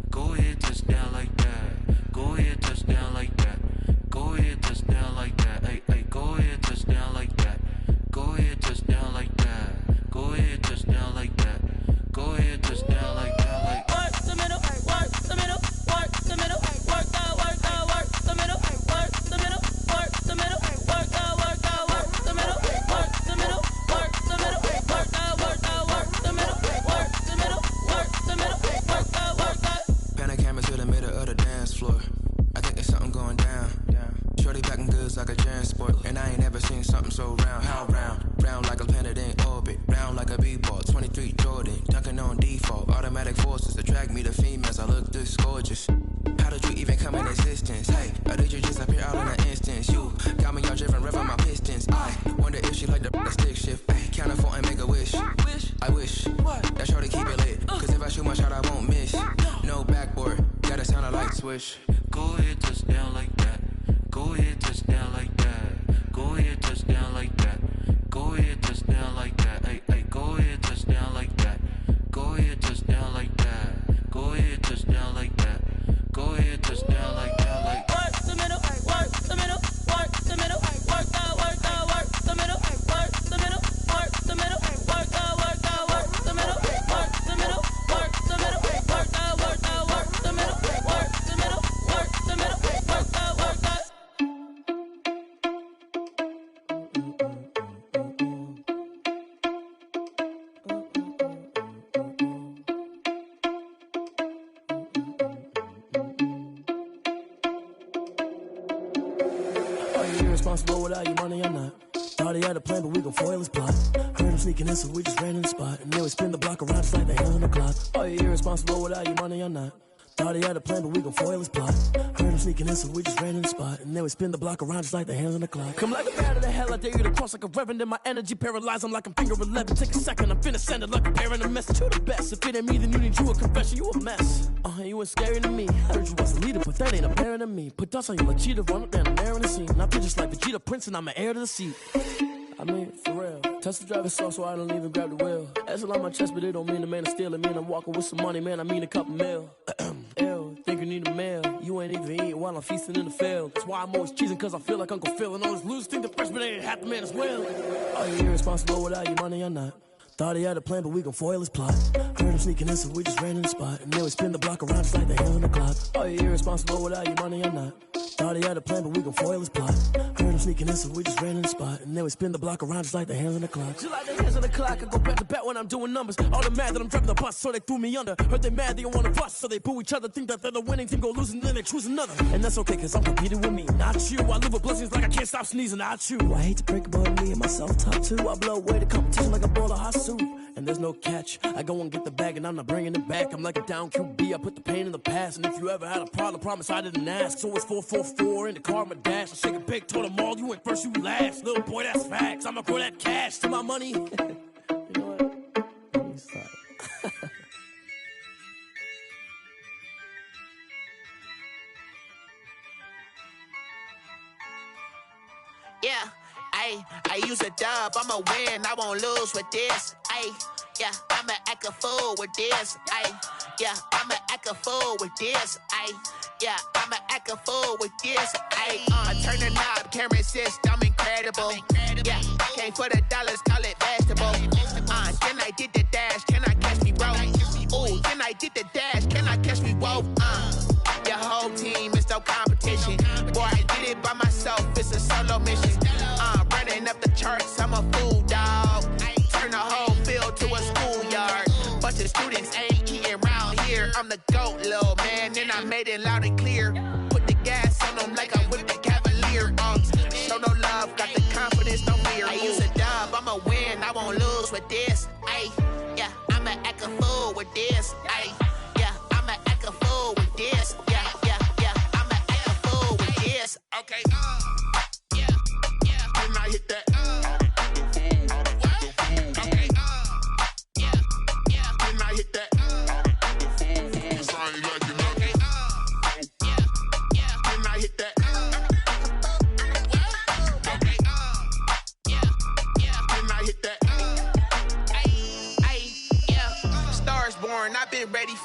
Go ahead, touch down like that. Go ahead, touch down like that. Go ahead, touch down like that. Hey, hey, go ahead, touch down like that. Go ahead, touch down like that. Go ahead, touch down like that. Go ahead, touch down like that. Like work the middle, work the middle, work the middle, work the middle, work the middle, work the middle, work the middle, work the middle, work the middle, work the middle, work the middle, work the middle, work the middle, work the. Pan the camera to the middle of the dance floor. I think there's something going down. Shorty packing goods like a transport, and I ain't never seen something so round. How round? Round like a planet in orbit, round like a b-ball. 23 Jordan, dunking on default. Automatic forces attract me to females. I look this gorgeous. How did you even come in existence? Hey, or did you just appear out in an instance? You got me all driven, revving my pistons. I wonder if she like the stick shift. Hey, count it 4 and make a wish. I wish that shorty keep it lit. Cause if I shoot my shot, I won't miss. No backboard, gotta sound a light switch. Go ahead, touch down like that. Go ahead, touch down like that. Go ahead, touch down like that. Go ahead, touch down like that. Hey, hey, go ahead, touch down like that. Go ahead, touch down like that. Go ahead, touch down like that. Go ahead, touch down like that. Like work the middle, work the middle, work the middle, work the middle, work the middle, work the middle, work the middle, work the middle, work the middle, work the middle, work the middle, work the middle, work the middle, work the middle, work the. Irresponsible without your money or not. Thought he had a plan, but we gon' foil his plot. Heard him sneaking in, so we just ran in the spot. And then we spin the block around just like the hands on the clock. Are you irresponsible without your money or not? Thought he had a plan, but we gon' foil his plot. Heard him sneaking in, so we just ran in the spot. And then we spin the block around just like the hands on the clock. Come like a bat of the hell, I dare you to cross like a reverend. In my energy paralyzed, I'm like I'm finger 11. Take a second, I'm finna send it like a parent a message to the best. If it ain't me, then you need you a confession, you a mess. You ain't scary to me. Heard you was a leader, but that ain't apparent to me. Put dust on you like cheetah, run up down the air in the scene. Now just like Vegeta Prince, and I'm an heir to the seat. I mean, for real. Touch the driver's soft, so I don't even grab the wheel. That's a lot on my chest, but it don't mean the man is stealing. Mean I'm walking with some money, man. I mean a couple mil. Ew, think you need a meal. You ain't even eating while I'm feasting in the field. That's why I'm always cheesing, cause I feel like Uncle Phil. And all this loose think the freshman ain't half the man as well. Are you irresponsible without your money or not? Thought he had a plan, but we gon' foil his plot. Heard him sneaking in, so we just ran in the spot. And then we spin the block around just like the hands on the clock. Are you irresponsible without your money or not? Thought he had a plan, but we gon' foil his plot. Heard him sneaking in, so we just ran in the spot. And then we spin the block around just like the hands on the clock. Just like the hands on the clock, I go back to back when I'm doing numbers. All the mad that I'm driving the bus, so they threw me under. Heard they mad, they don't wanna bust, so they boo each other. Think that they're the winning team, go losing, then they choose another. And that's okay, cause I'm competing with me, not you. I live with blessings like I can't stop sneezing, not you. I hate to break about me and my self-talk too. I blow away the competition like a bowl of hot soup. And there's no catch. I go and get the bag and I'm not bringing it back. I'm like a down QB, I put the pain in the past. And if you ever had a problem, promise I didn't ask. So it's 444 in the car, my dash. I shake a big, told them all, you went first, you last. Little boy, that's facts. I'ma grow that cash to my money. You know what? Let me stop. Yeah, I use a dub, I'ma win, I won't lose with this. Yeah, I'ma act a fool with this. Yeah, I'ma act a fool with this. Yeah, I'ma act a fool with this. I turn the knob, camera assist, I'm incredible. Yeah, came for the dollars, call it vegetable. Then I did the dash, can I catch me, bro? Ooh, then I did the dash, can I catch me, whoa? Your whole team is no competition. Boy, I did it by myself, it's a solo mission. Running up the charts, I'm a fool, dog. Turn the whole field to a schoolyard. Bunch of students ain't eating round here. I'm the GOAT, little man, and I made it loud and clear. Put the gas on them like I'm with the Cavalier. Show no love, got the confidence, no fear. I use a dub, I'ma win, I won't lose with this. Yeah, I'ma act a fool with this. Yeah, I'ma act a fool with this. Yeah.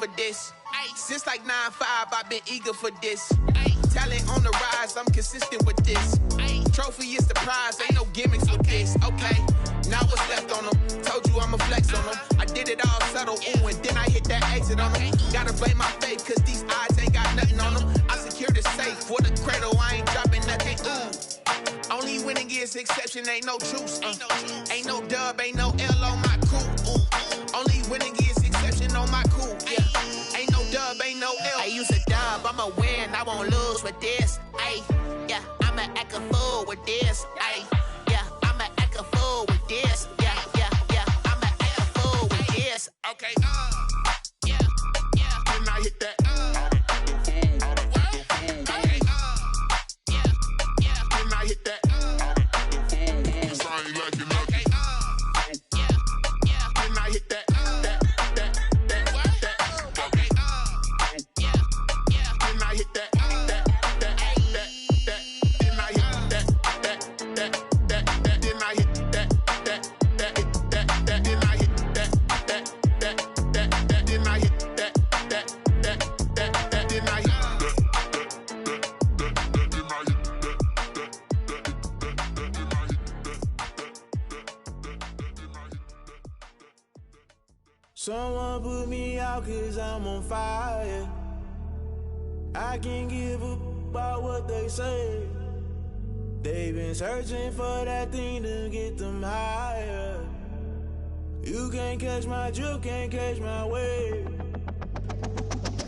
for this. Ay, since like 9-5, I've been eager for this. Ay, talent on the rise, I'm consistent with this. Ay, trophy is the prize, ain't no gimmicks with this. Okay, now what's left on them? Told you I'ma flex on them. I did it all subtle, ooh, and then I hit that exit on them. Gotta blame my faith, cause these odds ain't got nothing on them. I secured the safe for the cradle, I ain't dropping nothing, ooh. Only winning is exception, ain't no truce. Ain't no dub, ain't no L on my cool. Only winning is exception on my cool. Yeah, ain't no dub, ain't no L. I use a dub, I'ma win, I won't lose with this. Ay, yeah, I'ma act a fool with this. Ay, yeah, I'ma act a fool with this. Yeah, yeah, yeah, I'ma act a fool with this. Okay, yeah, yeah. Can I hit that? Hit that. Cause I ain't liking nothing. Yeah, yeah. Can I hit that? Okay. Yeah, yeah. Can I hit that? Can I hit that? Can I hit that? Can I hit that? Can I hit Someone put me out cause I'm on fire. I can't give a about what they say. They've been searching for that thing to get them higher. You can't catch my drift, can't catch my wave.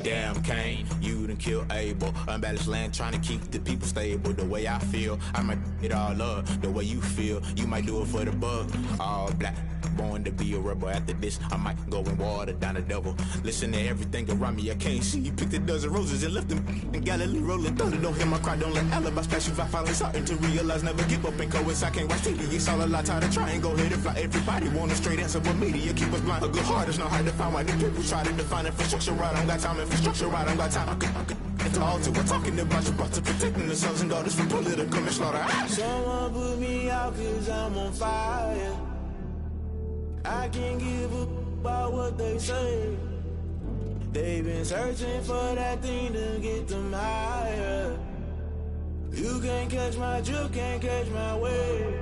Damn, Kane, you done killed Abel. Unbalanced land, trying to keep the people stable. The way I feel, I might it all up. The way you feel, you might do it for the bug. All black, born to be a rebel. After this, I might go and water down the devil. Listen to everything around me, I can't see. Picked a dozen roses and left them in Galilee rolling thunder. Don't hear my cry, don't let alibis pass you. I finally starting to realize, never give up and coexist. I can't watch TV, it's all a lot. Tired of trying, go ahead and fly. Everybody want a straight answer, but media keep us blind. A good heart is not hard to find. Why the people try to define infrastructure right? I don't got time, infrastructure right, I don't got time. I could talk to. We're talking about to protecting the sons and daughters from political manslaughter. Someone put me out cause I'm on fire. I can't give a about what they say. They've been searching for that thing to get them higher. You can't catch my drift, can't catch my wave.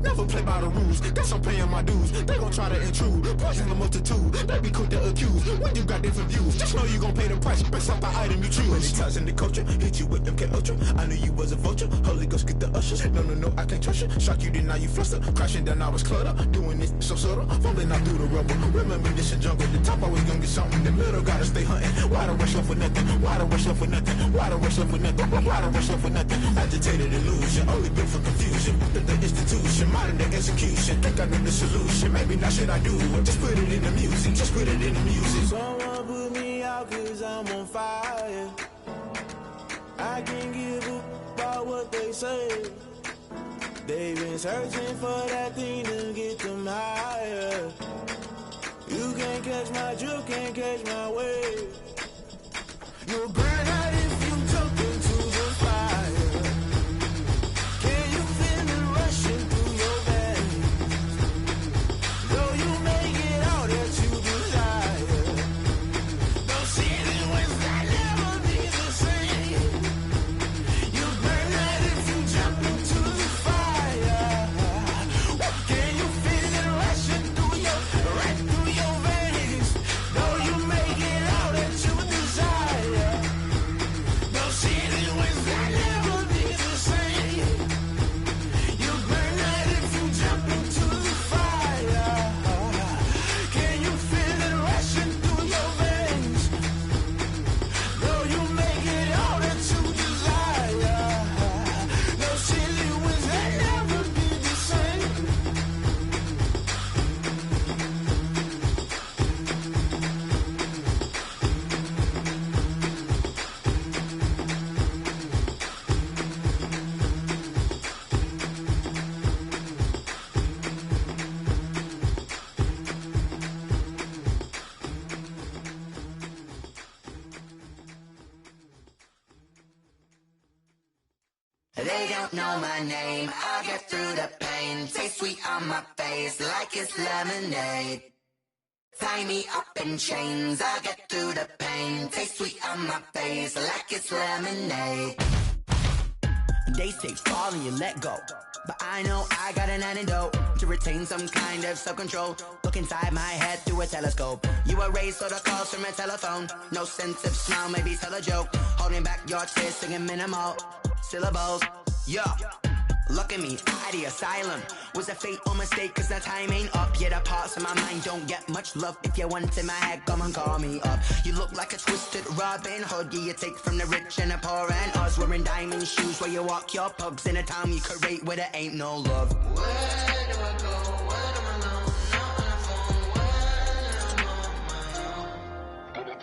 Never play by the rules, guess I'm paying my dues. They gon' try to intrude, poison the multitude. They be quick to accuse, when you got different views. Just know you gon' pay the price, based off the item you choose. When it ties in the culture, hit you with them K Ultra. I knew you was a vulture, Holy Ghost get the ushers. No, I can't trust you. Shock you, then now you fluster. Crashing down, I was cluttered. Doing this so subtle, fumbling out through the rubble. Remember this a jungle, the top always gonna get something. In the middle, gotta stay hunting. Why the rush left with nothing? Why the rush left with nothing? Why the rush left with nothing? Why the rush left with nothing? Agitated illusion, only built for confusion. The institution, modern day execution. Think I know the solution. Maybe not should I do it? Just put it in the music. Just put it in the music. Someone put me out cause I'm on fire. I can't give a about what they say. They've been searching for that thing to get them higher. You can't catch my drift, can't catch my wave. You'll burn out if you jump into the fire. Can you feel it rushing through your veins? Though you make it all that you desire, no ceiling was that never be the same. You burn out if you jump into the fire. Can you feel it rushing through your veins? Though you make it all that you desire. They don't know my name, I'll get through the pain. Taste sweet on my face like it's lemonade. Tie me up in chains, I'll get through the pain. Taste sweet on my face like it's lemonade. They say fall and you let go, but I know I got an antidote to retain some kind of self-control. Look inside my head through a telescope. You erase all the calls from a telephone. No sense of smile, maybe tell a joke. Holding back your tears, singing minimal syllables. Yo, look at me, out of the asylum. Was a fate or mistake, cause the time ain't up. Yeah, the parts of my mind don't get much love. If you want in my head, come and call me up. You look like a twisted Robin Hood. Yeah, you take from the rich and the poor and us. Wearing diamond shoes where you walk your pugs. In a town you create where there ain't no love. Where do I go? Where am I alone? Not on the phone. When I'm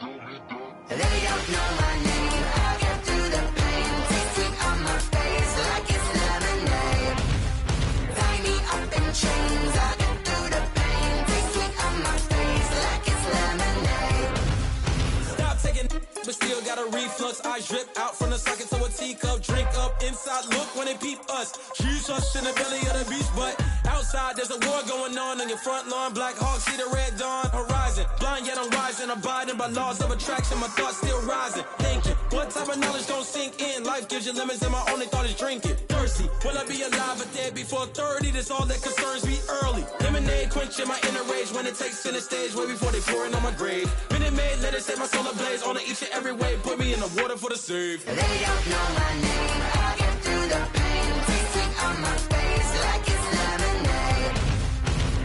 on my own. They don't know my name, I'll get through the pain. Taste sweet on my face like it's lemonade. Tie me up in chains, I'll get through the pain. Taste sweet on my face like it's lemonade. Stop taking but still got a reflux. Eyes drip out from the socket to a teacup. Drink up inside, look when they peep us. She's us in the belly of the beast, but outside there's a war going on your front lawn. Black Hawk, see the red dawn horizon. Blind yet I'm rising, abiding by laws of attraction. My thoughts still rising, thinking what type of knowledge don't sink in? Life gives you lemons and my only thought is drinking. Thirsty, will I be alive or dead before 30? That's all that concerns me early. Lemonade quenching my inner rage when it takes center stage way before they pour it on my grave. Minute Maid, let it set my soul ablaze on each and every way. Put me in the water for the save. They don't know my name, I'll get through the pain. Taste sweet on my face like it's lemonade.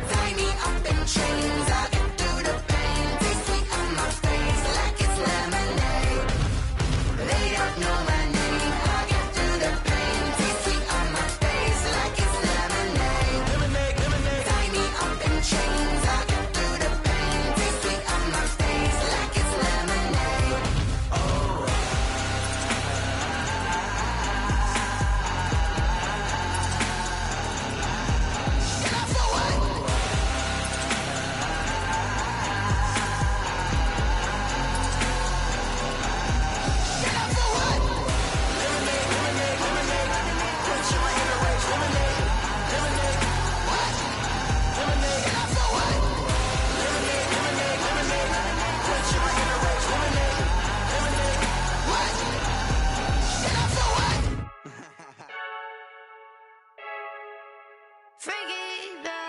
Tie me up in chains, I'll get through the pain. Taste sweet on my face like it's lemonade. They don't know my name, I'll get through the pain. Taste sweet on my face like it's lemonade. Lemonade, lemonade. Tie me up in chains, I'll get through the pain. Taste sweet on my face like it's lemonade.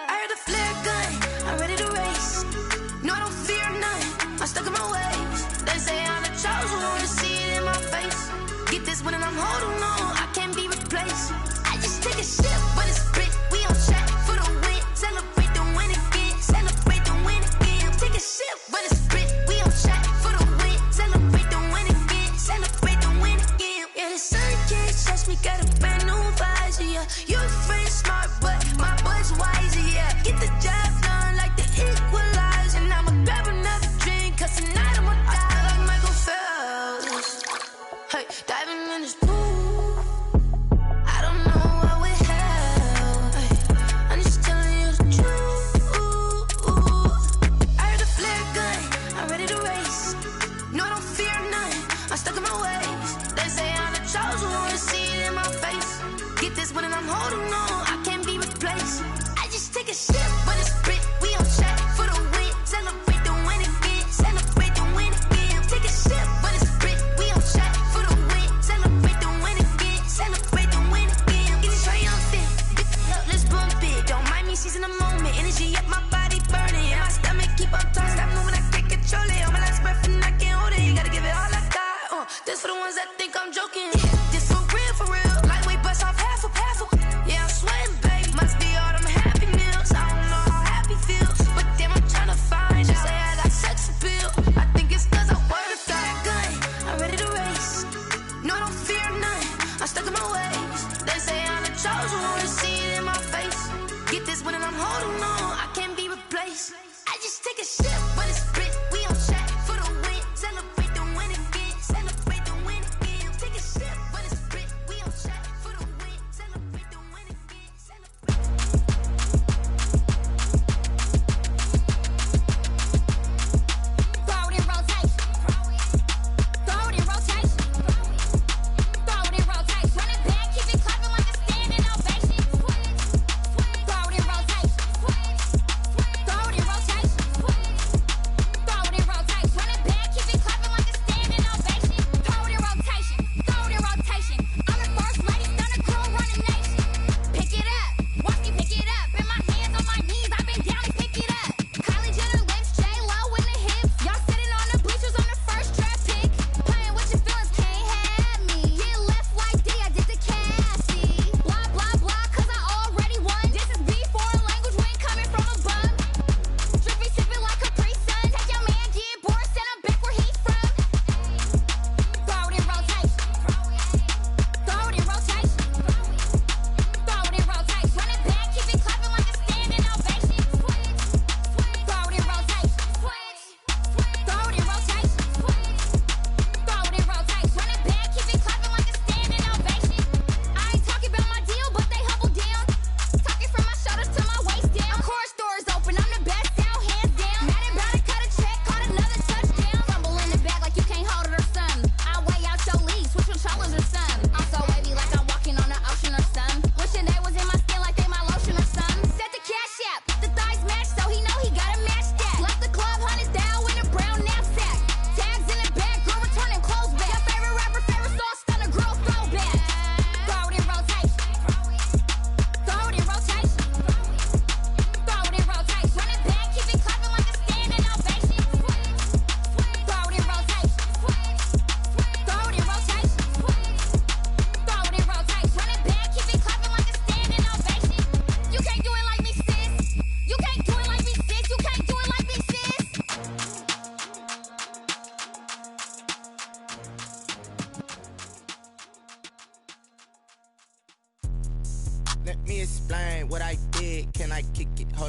I heard a flare gun, I'm ready to race. No, I don't fear none, I'm stuck in my ways. They say I'm the chosen one, to see it in my face. Get this one and I'm holding on, I can't be replaced. I just take a sip when it's split, we on track for the win. Celebrate the win again, celebrate the win again. Take a sip when it's split, we on track for the win. Celebrate the win again, celebrate the win again. Yeah, the sun can't touch me, got a brand new visor, yeah. You're a friend smart, but my boy's wiser, yeah. Get the job done like the equalizer. And I'ma grab another drink, cause tonight I'ma die like Michael Phelps. Hey, diving in this pool, I don't know what we have. Hey, I'm just telling you the truth. I heard a flare gun, I'm ready to race. No, I don't fear none, I'm stuck in my ways. They say I'm the chosen one, to see it in my face. Get this one and I'm holding on, I can't be replaced. I just take a sip when it's split, we on track for the win. Celebrate the win again, celebrate the win again. Take a sip when it's split, we on track for the win. Celebrate the win again, celebrate the win again. Get it triumphant, let's bump it. Don't mind me seizing the moment, energy up my body burning. And my stomach keep on talking, stop moving, I can't control it. On my last breath and I can't hold it, you gotta give it all I got. This for the ones that think I'm joking. This for real, lightweight bust off half a. Yeah, I'm sweating, babe. Must be all them happy meals. I don't know how happy feels, but damn, I'm trying to find out. Say I got sex appeal. I think it's cause I wear the flag gun. I'm ready to race. No, I don't fear none. I'm stuck in my ways. They say I'm the chosen one, to see it in my face. Get this one and I'm holding on, I can't be replaced. I just take a sip when it's split. We on track for the win. Celebrate the win again. Celebrate the win again. Take a sip.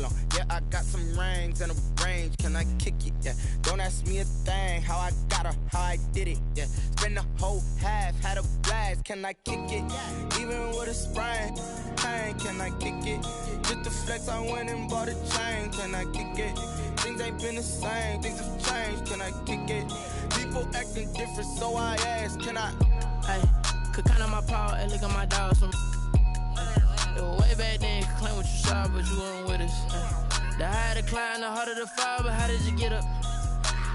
on. Yeah, I got some rings and a range. Can I kick it? Yeah. Don't ask me a thing. How I got her, how I did it. Yeah. Spend the whole half, had a blast. Can I kick it? Even with a sprain, pain. Can I kick it? Just to flex, I went and bought a chain. Can I kick it? Things ain't been the same. Things have changed. Can I kick it? People acting different, so I ask. Can I? Hey, could count on my power and look at my dogs from. Way back then, could claim what you saw, but you weren't with us. The higher the climb, the harder the fall, but how did you get up?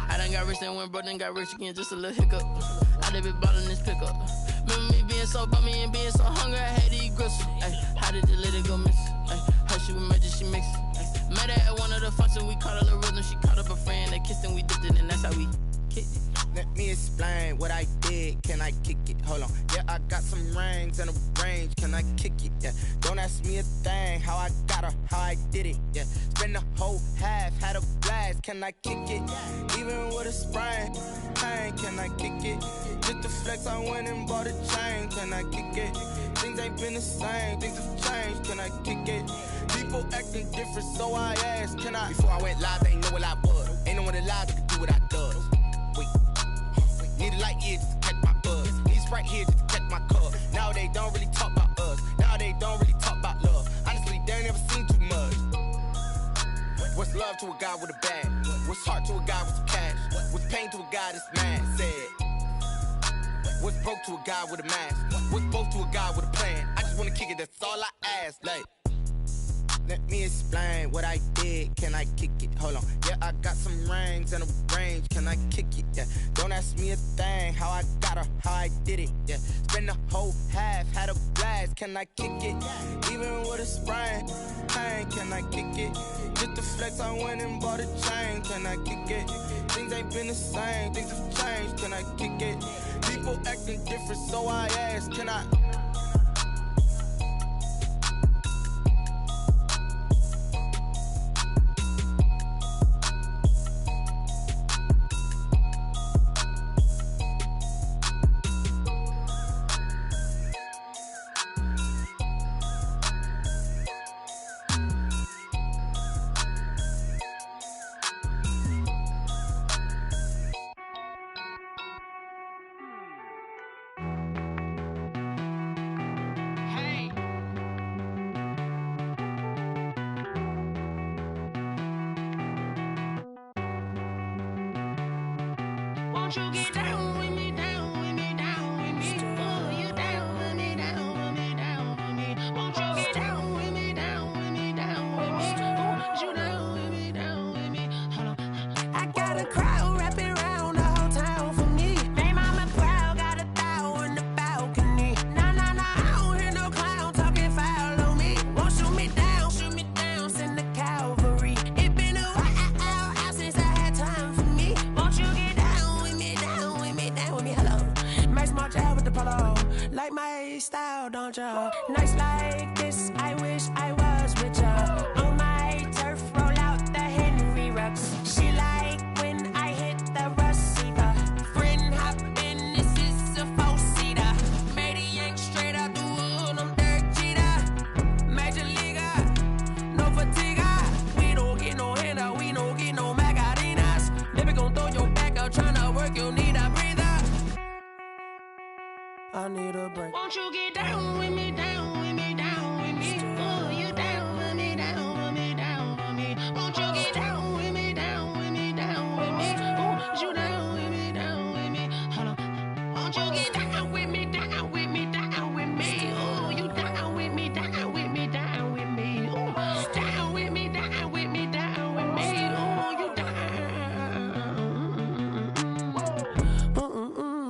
I done got rich and went broke, then got rich again, just a little hiccup. I done been ballin' this pickup. Remember me being so bummy and being so hungry, I had to eat gristle. Ay, how did you let it go miss? Ay, how she was magic, she mixed. Met her at one of the functions, we caught a little rhythm, she caught up a friend, they kissed and we dipped it, and that's how we kicked it. Let me explain what I did. Can I kick it? Hold on. Yeah, I got some rings and a range. Can I kick it? Yeah. Don't ask me a thing. How I got her, how I did it. Yeah. Spend the whole half, had a blast. Can I kick it? Even with a sprain, pain. Can I kick it? Just to flex, I went and bought a chain. Can I kick it? Things ain't been the same. Things have changed. Can I kick it? People acting different, so I asked. Can I? Before I went live, they ain't know what I was. Ain't no one alive that could do what I does. Wait. Need a light year just to catch my buzz. Need Sprite here just to catch my cup. Now they don't really talk about us. Now they don't really talk about love. Honestly, they ain't never seen too much. What's love to a guy with a bag? What's heart to a guy with some cash? What's pain to a guy that's mad? Said. What's broke to a guy with a mask? What's both to a guy with a plan? I just wanna kick it, that's all I ask. Like, let me explain what I did. Can I kick it? Hold on. Yeah, I got some rings and a range. Can I kick it? Yeah. Don't ask me a thing. How I got her, how I did it. Yeah. Spend the whole half, had a blast. Can I kick it? Even with a sprain, pain. Can I kick it? Just to flex, I went and bought a chain. Can I kick it? Things ain't been the same. Things have changed. Can I kick it? People acting different, so I ask. Can I? Won't you get down with me, down with me, down with me? Oh, you down with me, down with me, down with me. Won't you get down with me, down with me, down with me? Oh, you down with me, down with me? Hold on. I got a crowd wrapping around the whole town for me. They mama proud, got a thou in the balcony. Nah, nah, nah, I don't hear no clown talking foul on me. Won't shoot me down, send the cavalry. It been a while since I had time for me. Won't you get down with me, down with me, down with me? Hello. Max March out with the polo. Like my style, don't ya? Nights like this, I wish I was with ya. On my turf, roll out the Henry Rux. She like when I hit the receiver. Friend hop in, this is a four-seater. Made a yank straight out the wood, I'm Derek Jeter. Major leaguer, no fatigue. We don't get no handout, we don't get no Macarinas. Never gon' throw your back out, tryna work, you need a breather. I need a break. Won't you get down with me, down with me, down with me? Oh, you down with me, down with me, down with me? Won't you get down with me, down with me, down with me? Oh, you down with me, down with me? Hold on. Won't you get down with me, down with me, down with me? Oh, you down with me, down with me, down with me? Oh, down with me, down with me, down with me? Oh, you down.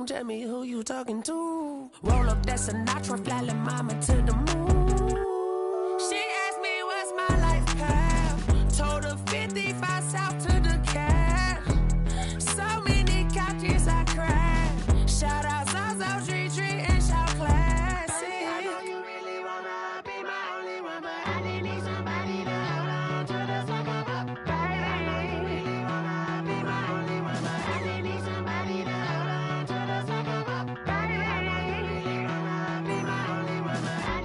Tell me who you talking to. Roll up that Sinatra, fly la mama to the moon. She asked me what's my life path. Told her 55 south to the cash. So many couches I crashed. Shout out South Street and shout classy. I know you really wanna be my only one, but I didn't need somebody to hold on to the sucker up. Baby, I know you really wanna be my only one, but I didn't need somebody to hold on to the sucker up. Baby, I know you really wanna be my only one, but I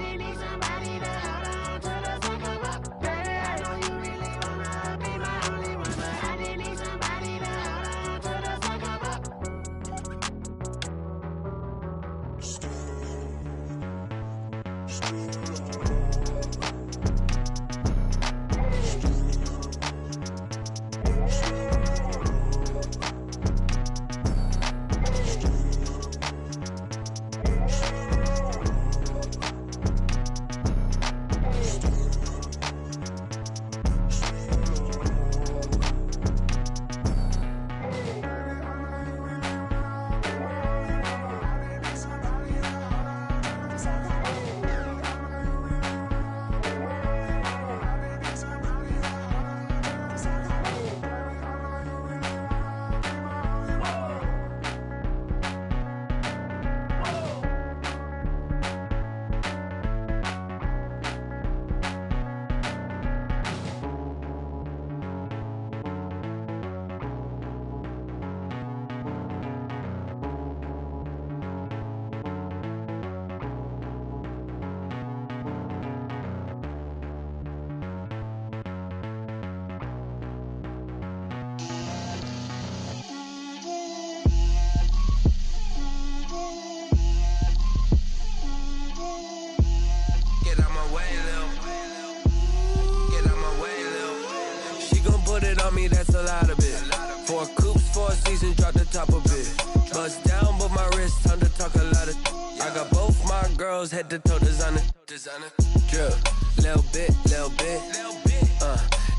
put it on me, that's a lot of it. 4 coops, 4 seasons, drop the top of it. Bust down, but my wrist, time to talk a lot of. I got both my girls, head to toe designer. Drip, little bit.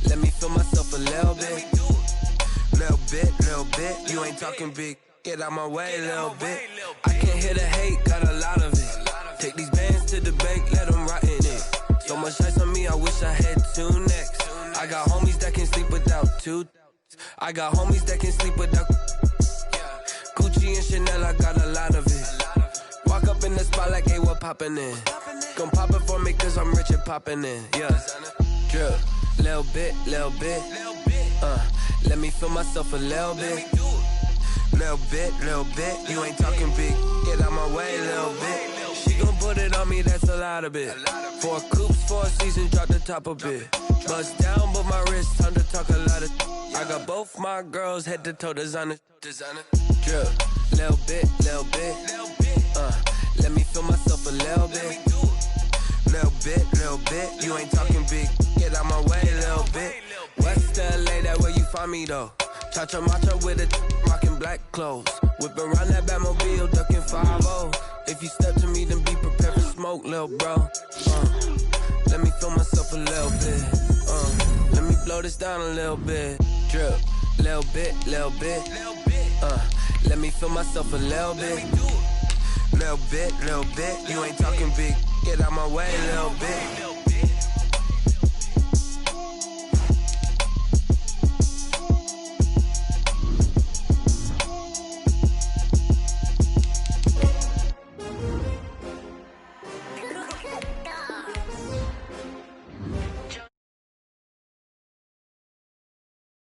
Let me feel myself a little bit. Little bit. You ain't talking big. Get out my way, little bit. I can't hear the hate, got a lot of it. Take these bands to the bank, let them rot in it. So much ice on me, I wish I had 2 necks. I got homies that can sleep without 2. I got homies that can sleep without Gucci and Chanel, I got a lot of it. Walk up in the spot like, hey, what poppin' in? Gon' pop it for me cause I'm rich and poppin' in, yeah. Drip, little bit. Let me feel myself a little bit. Little bit. You ain't talking big, get out my way, little bit. She gon' put it on me, that's a lot of it. 4 coops, 4 seasons, drop the top of it. Bust down, but my wrist, time to talk a lot of. I got both my girls, head to toe designer. Drip, little bit. Let me feel myself a little bit. Little bit. You ain't talking big, get out my way, little bit. West LA, that where you find me though. Cha-cha matcha with it, rockin' black clothes. Whippin' around that Batmobile, duckin' 5-0. If you step to me, then be prepared for smoke, lil' bro. Let me feel myself a little bit. Let me blow this down a little bit. Drip, little bit. Let me feel myself a little bit. Little bit. You ain't talking big, get out my way, little bit.